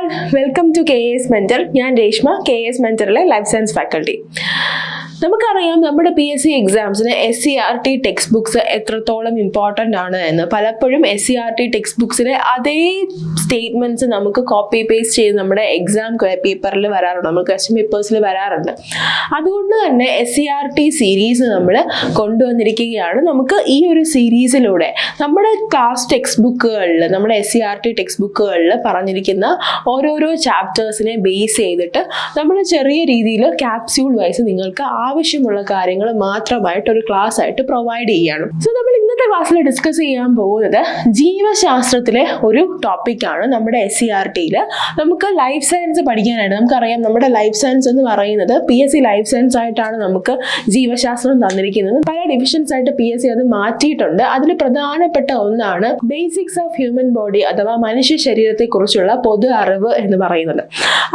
all, welcome to KS Mentor. ഞാൻ Reshma, KS Mentorലെ life science faculty. നമുക്കറിയാം നമ്മുടെ PSC എക്സാംസിന് SCERT ടെക്സ്റ്റ് ബുക്സ് എത്രത്തോളം ഇമ്പോർട്ടൻ്റ് ആണ് എന്ന്. പലപ്പോഴും SCERT ടെക്സ്റ്റ് ബുക്സിലെ അതേ സ്റ്റേറ്റ്മെൻറ്റ്സ് നമുക്ക് കോപ്പി പേസ്റ്റ് ചെയ്ത് നമ്മുടെ എക്സാം പേപ്പറിൽ വരാറുണ്ട്, നമ്മൾ ക്വസ്റ്റ്യൻ പേപ്പേഴ്സിൽ വരാറുണ്ട്. അതുകൊണ്ട് തന്നെ SCERT സീരീസ് നമ്മൾ കൊണ്ടുവന്നിരിക്കുകയാണ്. നമുക്ക് ഈ ഒരു സീരീസിലൂടെ നമ്മുടെ ക്ലാസ് ടെക്സ്റ്റ് ബുക്കുകളിൽ, നമ്മുടെ SCERT ടെക്സ്റ്റ് ബുക്കുകളിൽ പറഞ്ഞിരിക്കുന്ന ഓരോരോ ചാപ്റ്റേഴ്സിനെ ബേസ് ചെയ്തിട്ട് നമ്മൾ ചെറിയ രീതിയിൽ ക്യാപ്സ്യൂൾ വൈസ് നിങ്ങൾക്ക് ആവശ്യമുള്ള കാര്യങ്ങൾ മാത്രമായിട്ട് ഒരു ക്ലാസ് ആയിട്ട് പ്രൊവൈഡ് ചെയ്യാണ്. സോ നമ്മൾ ഇന്നത്തെ ക്ലാസ്സിൽ ഡിസ്കസ് ചെയ്യാൻ പോകുന്നത് ജീവശാസ്ത്രത്തിലെ ഒരു ടോപ്പിക്കാണ്. നമ്മുടെ SCERTയിൽ നമുക്ക് ലൈഫ് സയൻസ് പഠിക്കാനായിട്ട്, നമുക്കറിയാം നമ്മുടെ ലൈഫ് സയൻസ് എന്ന് പറയുന്നത് PSC ലൈഫ് സയൻസ് ആയിട്ടാണ് നമുക്ക് ജീവശാസ്ത്രം തന്നിരിക്കുന്നത്. പല ഡിവിഷൻസ് ആയിട്ട് PSC അത് മാറ്റിയിട്ടുണ്ട്. അതിൽ പ്രധാനപ്പെട്ട ഒന്നാണ് ബേസിക്സ് ഓഫ് ഹ്യൂമൻ ബോഡി അഥവാ മനുഷ്യ ശരീരത്തെ കുറിച്ചുള്ള പൊതു അറിവ് എന്ന് പറയുന്നത്.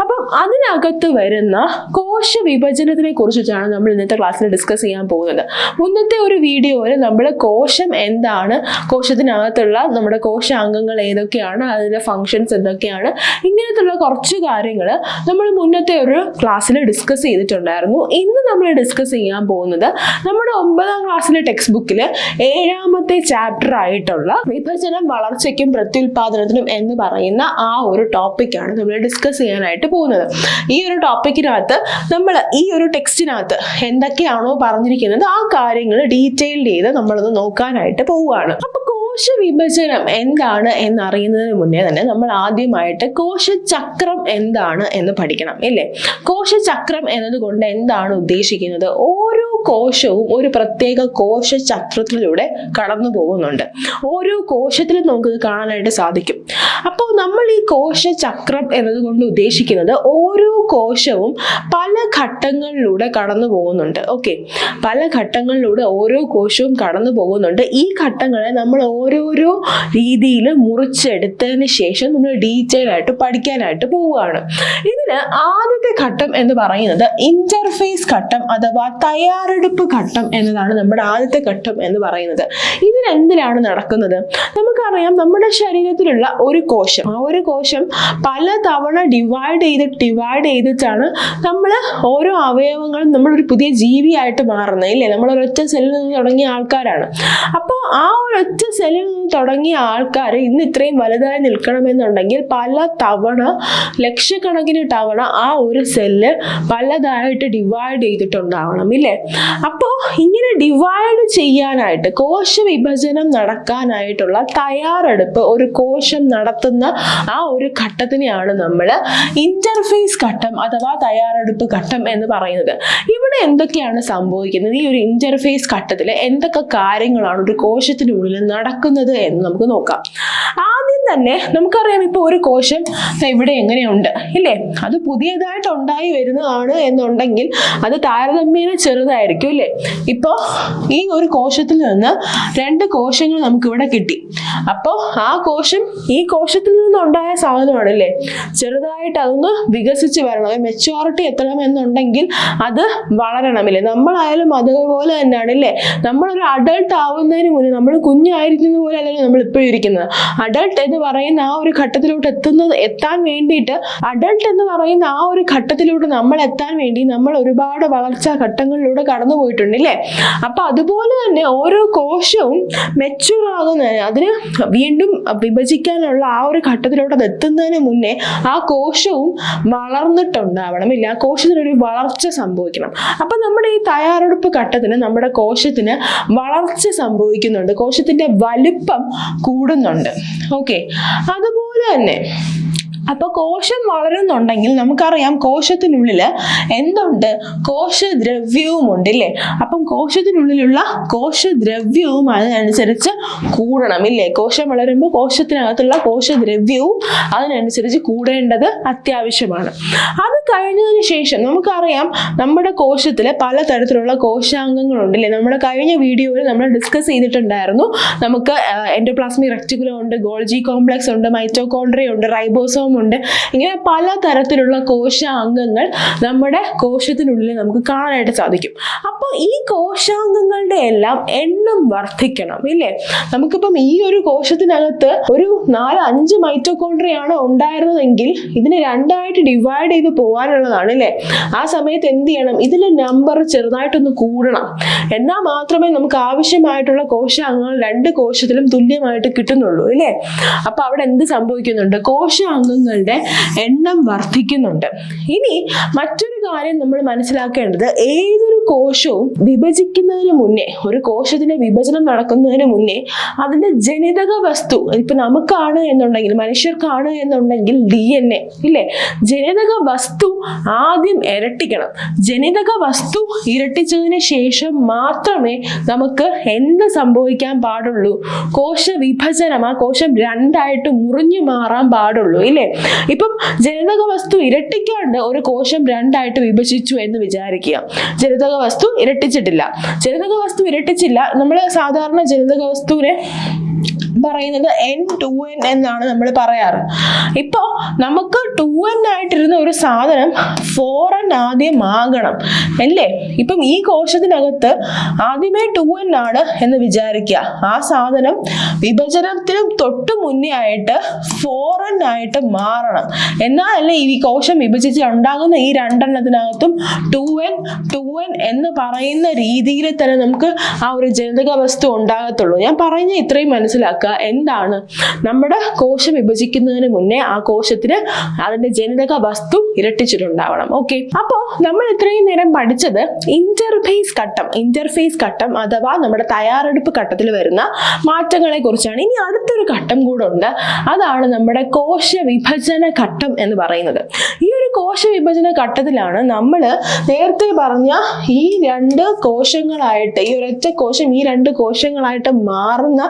അപ്പം അതിനകത്ത് വരുന്ന കോശ വിഭജനത്തിനെ കുറിച്ചിട്ടാണ് നമ്മൾ ഇന്നത്തെ ക്ലാസ്സിൽ ഡിസ്കസ് ചെയ്യാൻ പോകുന്നത്. മുന്നത്തെ ഒരു വീഡിയോയിൽ നമ്മൾ കോശം എന്താണ്, കോശത്തിനകത്തുള്ള നമ്മുടെ കോശാംഗങ്ങൾ ഏതൊക്കെയാണ്, അതിൻ്റെ ഫങ്ഷൻസ് എന്തൊക്കെയാണ്, ഇങ്ങനത്തുള്ള കുറച്ച് കാര്യങ്ങൾ നമ്മൾ മുന്നത്തെ ഒരു ക്ലാസ്സിൽ ഡിസ്കസ് ചെയ്തിട്ടുണ്ടായിരുന്നു. ഇന്ന് നമ്മൾ ഡിസ്കസ് ചെയ്യാൻ പോകുന്നത് നമ്മുടെ 9ാം ക്ലാസ്സിലെ ടെക്സ്റ്റ് ബുക്കിൽ 7ാമത്തെ ചാപ്റ്റർ ആയിട്ടുള്ള വിഭജനം, വളർച്ചയ്ക്കും പ്രത്യുൽപാദനത്തിനും എന്ന് പറയുന്ന ആ ഒരു ടോപ്പിക്കാണ് നമ്മൾ ഡിസ്കസ് ചെയ്യാനായിട്ട് പോകുന്നത്. ഈ ഒരു ടോപ്പിക്കിനകത്ത് നമ്മൾ ഈ ഒരു ടെക്സ്റ്റിനകത്ത് എന്തൊക്കെയാണോ പറഞ്ഞിരിക്കുന്നത് ആ കാര്യങ്ങൾ ഡീറ്റെയിൽഡ് ചെയ്ത് നമ്മളത് നോക്കാനായിട്ട് പോവുകയാണ്. അപ്പൊ കോശ വിഭജനം എന്താണ് എന്നറിയുന്നതിന് മുന്നേ തന്നെ നമ്മൾ ആദ്യമായിട്ട് കോശചക്രം എന്താണ് എന്ന് പഠിക്കണം, ഇല്ലേ? കോശചക്രം എന്നതുകൊണ്ട് എന്താണ് ഉദ്ദേശിക്കുന്നത്? ഓരോ കോശവും ഒരു പ്രത്യേക കോശചക്രത്തിലൂടെ കടന്നു പോകുന്നുണ്ട്. ഓരോ കോശത്തിലും നമുക്കിത് കാണാനായിട്ട് സാധിക്കും. അപ്പോൾ നമ്മൾ ഈ കോശചക്രം എന്നതുകൊണ്ട് ഉദ്ദേശിക്കുന്നത് ഓരോ കോശവും പല ഘട്ടങ്ങളിലൂടെ കടന്നു പോകുന്നുണ്ട്. ഓക്കെ, പല ഘട്ടങ്ങളിലൂടെ ഓരോ കോശവും കടന്നു പോകുന്നുണ്ട്. ഈ ഘട്ടങ്ങളെ നമ്മൾ ഓരോരോ രീതിയിൽ മുറിച്ചെടുത്തതിന് ശേഷം നമ്മൾ ഡീറ്റെയിൽ ആയിട്ട് പഠിക്കാനായിട്ട് പോവുകയാണ്. ഇതിന് ആദ്യത്തെ ഘട്ടം എന്ന് പറയുന്നത് ഇന്റർഫേസ് ഘട്ടം അഥവാ തയ്യാറെടുപ്പ് ഘട്ടം എന്നതാണ് നമ്മുടെ ആദ്യത്തെ ഘട്ടം എന്ന് പറയുന്നത്. ഇതിനെന്തിനാണ് നടക്കുന്നത്? നമുക്കറിയാം നമ്മുടെ ശരീരത്തിലുള്ള ഒരു കോശം, ആ ഒരു കോശം പല തവണ ഡിവൈഡ് ചെയ്തിട്ടാണ് നമ്മൾ ഓരോ അവയവങ്ങളും നമ്മളൊരു പുതിയ ജീവിയായിട്ട് മാറുന്നത്, ഇല്ലേ? നമ്മൾ ഒരൊറ്റ സെല്ലിൽ നിന്ന് തുടങ്ങിയ ആൾക്കാരാണ്. അപ്പോൾ ആ ഒരൊറ്റ സെല്ലിൽ നിന്ന് തുടങ്ങിയ ആൾക്കാർ ഇന്ന് ഇത്രയും വലുതായി നിൽക്കണമെന്നുണ്ടെങ്കിൽ പല തവണ, ലക്ഷക്കണക്കിന് തവണ ആ ഒരു സെല്ല് പലതായിട്ട് ഡിവൈഡ് ചെയ്തിട്ടുണ്ടാവണം, ഇല്ലേ? അപ്പോൾ ഇങ്ങനെ ഡിവൈഡ് ചെയ്യാനായിട്ട്, കോശ വിഭജനം നടക്കാനായിട്ടുള്ള തയ്യാറെടുപ്പ് ഒരു കോശം നടത്തുന്ന ആ ഒരു ഘട്ടത്തിനെയാണ് നമ്മൾ ഇന്റർഫേസ് ഘട്ടം അഥവാ തയ്യാറെടുപ്പ് ഘട്ടം എന്ന് പറയുന്നത്. ഇവിടെ എന്തൊക്കെയാണ് സംഭവിക്കുന്നത്? ഈ ഒരു ഇന്റർഫേസ് ഘട്ടത്തിൽ എന്തൊക്കെ കാര്യങ്ങളാണ് ഒരു കോശത്തിനുള്ളിൽ നടക്കുന്നത് എന്ന് നമുക്ക് നോക്കാം. ആദ്യം തന്നെ നമുക്കറിയാം, ഇപ്പോൾ ഒരു കോശം ഇവിടെ എങ്ങനെയുണ്ട്, ഇല്ലേ? അത് പുതിയതായിട്ട് ഉണ്ടായി വരുന്നതാണ് എന്നുണ്ടെങ്കിൽ അത് താരതമ്യേന ചെറുതായിരിക്കും, ഇല്ലേ? ഇപ്പോൾ ഈ ഒരു കോശത്തിൽ നിന്ന് 2 കോശങ്ങൾ നമുക്കിവിടെ കിട്ടി. അപ്പോൾ ആ കോശം ഈ കോശത്തിൽ നിന്നുണ്ടായ സാധനമാണ്, അല്ലേ? ചെറുതായിട്ട് അതൊന്ന് വികസിച്ച് വരണം, മെച്യൂരിറ്റി എത്തണം എന്നുണ്ടെങ്കിൽ അത് വളരണമില്ലേ? നമ്മളായാലും അതുപോലെ തന്നെയാണ്, ഇല്ലേ? നമ്മളൊരു അഡൾട്ട് ആവുന്നതിന് മുന്നേ, നമ്മൾ കുഞ്ഞായിരിക്കുന്ന പോലെ അല്ലല്ലോ നമ്മൾ ഇപ്പോഴും ഇരിക്കുന്നത്. അഡൾട്ട് എന്ന് പറയുന്ന ആ ഒരു ഘട്ടത്തിലോട്ട് എത്താൻ വേണ്ടിയിട്ട്, അഡൾട്ട് എന്ന് പറയുന്ന ആ ഒരു ഘട്ടത്തിലോട്ട് നമ്മൾ എത്താൻ വേണ്ടി നമ്മൾ ഒരുപാട് വളർച്ചാ ഘട്ടങ്ങളിലൂടെ കടന്നു പോയിട്ടുണ്ട്, ഇല്ലേ? അപ്പൊ അതുപോലെ തന്നെ ഓരോ കോശവും മെച്യൂർ ആകുന്നതിന്, അതിന് വീണ്ടും വിഭജിക്കാനുള്ള ആ ഒരു ഘട്ടത്തിലോട്ട് അത് എത്തുന്നതിന് മുന്നേ ആ കോശവും വളർന്നിട്ടുണ്ടാവണം, ഇല്ല? ആ കോശത്തിനൊരു വളർച്ച സംഭവിക്കണം. അപ്പൊ നമ്മുടെ ഈ തയ്യാറെടുപ്പ് ഘട്ടത്തിന് നമ്മുടെ കോശത്തിന് വളർച്ച സംഭവിക്കുന്നുണ്ട്, കോശത്തിന്റെ വലിപ്പം കൂടുന്നുണ്ട്. ഓക്കെ, അതുപോലെ തന്നെ അപ്പൊ കോശം വളരുന്നുണ്ടെങ്കിൽ നമുക്കറിയാം കോശത്തിനുള്ളിൽ എന്തുണ്ട്? കോശദ്രവ്യവും ഉണ്ട്, ഇല്ലേ? അപ്പം കോശത്തിനുള്ളിലുള്ള കോശദ്രവ്യവും അതിനനുസരിച്ച് കൂടണം, ഇല്ലേ? കോശം വളരുമ്പോൾ കോശത്തിനകത്തുള്ള കോശദ്രവ്യവും അതിനനുസരിച്ച് കൂടേണ്ടത് അത്യാവശ്യമാണ്. അത് കഴിഞ്ഞതിന് ശേഷം നമുക്കറിയാം നമ്മുടെ കോശത്തിൽ പലതരത്തിലുള്ള കോശാംഗങ്ങളുണ്ട്, ഇല്ലേ? നമ്മുടെ കഴിഞ്ഞ വീഡിയോയിൽ നമ്മൾ ഡിസ്കസ് ചെയ്തിട്ടുണ്ടായിരുന്നു. നമുക്ക് എൻഡോപ്ലാസ്മിക് റെക്ടിക്കുലം ഉണ്ട്, ഗോൾജി കോംപ്ലക്സ് ഉണ്ട്, മൈറ്റോകോൺട്രിയ ഉണ്ട്, റൈബോസോം ഉണ്ട്. ഇങ്ങനെ പലതരത്തിലുള്ള കോശാംഗങ്ങൾ നമ്മുടെ കോശത്തിനുള്ളിൽ നമുക്ക് കാണാനായിട്ട് സാധിക്കും. അപ്പോൾ ഈ കോശാംഗങ്ങളുടെ എല്ലാം എണ്ണം വർദ്ധിക്കണം ഇല്ലേ? നമുക്കിപ്പം ഈ ഒരു കോശത്തിനകത്ത് ഒരു 4-5 മൈറ്റോകോൺട്രിയാണ് ഉണ്ടായിരുന്നതെങ്കിൽ ഇതിനെ രണ്ടായിട്ട് ഡിവൈഡ് ചെയ്ത് പോകാനുള്ളതാണ് അല്ലേ? ആ സമയത്ത് എന്ത് ചെയ്യണം? ഇതിന്റെ നമ്പർ ചെറുതായിട്ടൊന്ന് കൂടണം. എന്നാൽ മാത്രമേ നമുക്ക് ആവശ്യമായിട്ടുള്ള കോശാംഗങ്ങൾ 2 കോശത്തിലും തുല്യമായിട്ട് കിട്ടുന്നുള്ളൂ ഇല്ലേ? അപ്പൊ അവിടെ എന്ത് സംഭവിക്കുന്നുണ്ട്? കോശാംഗങ്ങളുടെ എണ്ണം വർദ്ധിക്കുന്നുണ്ട്. ഇനി മറ്റൊരു കാര്യം നമ്മൾ മനസ്സിലാക്കേണ്ടത്, ഏതൊരു കോശവും വിഭജിക്കുന്നതിന് മുന്നേ, ഒരു കോശത്തിന്റെ വിഭജനം നടക്കുന്നതിന് മുന്നേ അതിന്റെ ജനിതക വസ്തു, ഇപ്പൊ നമുക്കാണ് എന്നുണ്ടെങ്കിൽ, മനുഷ്യർക്കാണ് എന്നുണ്ടെങ്കിൽ DNA ഇല്ലേ, ജനിതക വസ്തു ആദ്യം ഇരട്ടിക്കണം. ജനിതക വസ്തു ഇരട്ടിച്ചതിന് ശേഷം മാത്രമേ നമുക്ക് എന്ത് സംഭവിക്കാൻ പാടുള്ളൂ? കോശ വിഭജനം, ആ കോശം രണ്ടായിട്ട് മുറിഞ്ഞു മാറാൻ പാടുള്ളൂ ഇല്ലേ? ഇപ്പം ജനിതക വസ്തു ഇരട്ടിക്കാണ്ട് ഒരു കോശം രണ്ടായിട്ട് വിഭജിച്ചു എന്ന് വിചാരിക്കുക. ജനിതക വസ്തു ഇരട്ടിച്ചിട്ടില്ല. നമ്മൾ സാധാരണ ജനിതക വസ്തുവിനെ പറയുന്നത് N2N എന്നാണ് നമ്മൾ പറയാറ്. ഇപ്പോ നമുക്ക് 2N ആയിട്ടിരുന്ന ഒരു സാധനം 4N ആദ്യം ആകണം അല്ലേ? ഇപ്പം ഈ കോശത്തിനകത്ത് ആദ്യമേ 2N ആണ് എന്ന് വിചാരിക്കുക. ആ സാധനം വിഭജനത്തിന് തൊട്ട് മുന്നേ ആയിട്ട് 4N ആയിട്ട് മാറണം. എന്നാലല്ലേ ഈ കോശം വിഭജിച്ച് ഉണ്ടാകുന്ന ഈ 2 2N എന്ന് പറയുന്ന രീതിയിൽ തന്നെ നമുക്ക് ആ ഒരു ജനിതക വസ്തു ഉണ്ടാകത്തുള്ളൂ. ഞാൻ പറയുന്ന ഇത്രയും മനസ്സിലാക്കുക. എന്താണ്? നമ്മുടെ കോശം വിഭജിക്കുന്നതിന് മുന്നേ ആ കോശത്തിന് അതിന്റെ ജനിതക വസ്തു ഇരട്ടിച്ചിട്ടുണ്ടാവണം. ഓക്കെ, അപ്പോ നമ്മൾ ഇത്രയും നേരം പഠിച്ചത് ഇന്റർഫേസ് ഘട്ടം അഥവാ നമ്മുടെ തയ്യാറെടുപ്പ് ഘട്ടത്തിൽ വരുന്ന മാറ്റങ്ങളെ കുറിച്ചാണ്. ഇനി അടുത്തൊരു ഘട്ടം കൂടെ ഉണ്ട്. അതാണ് നമ്മുടെ കോശ വിഭജന ഘട്ടം എന്ന് പറയുന്നത്. ഈ ഒരു കോശ വിഭജന ഘട്ടത്തിലാണ് നമ്മൾ നേരത്തെ പറഞ്ഞ ഈ 2 കോശങ്ങളായിട്ട്, ഈ ഒരൊറ്റ കോശം ഈ 2 കോശങ്ങളായിട്ട് മാറുന്ന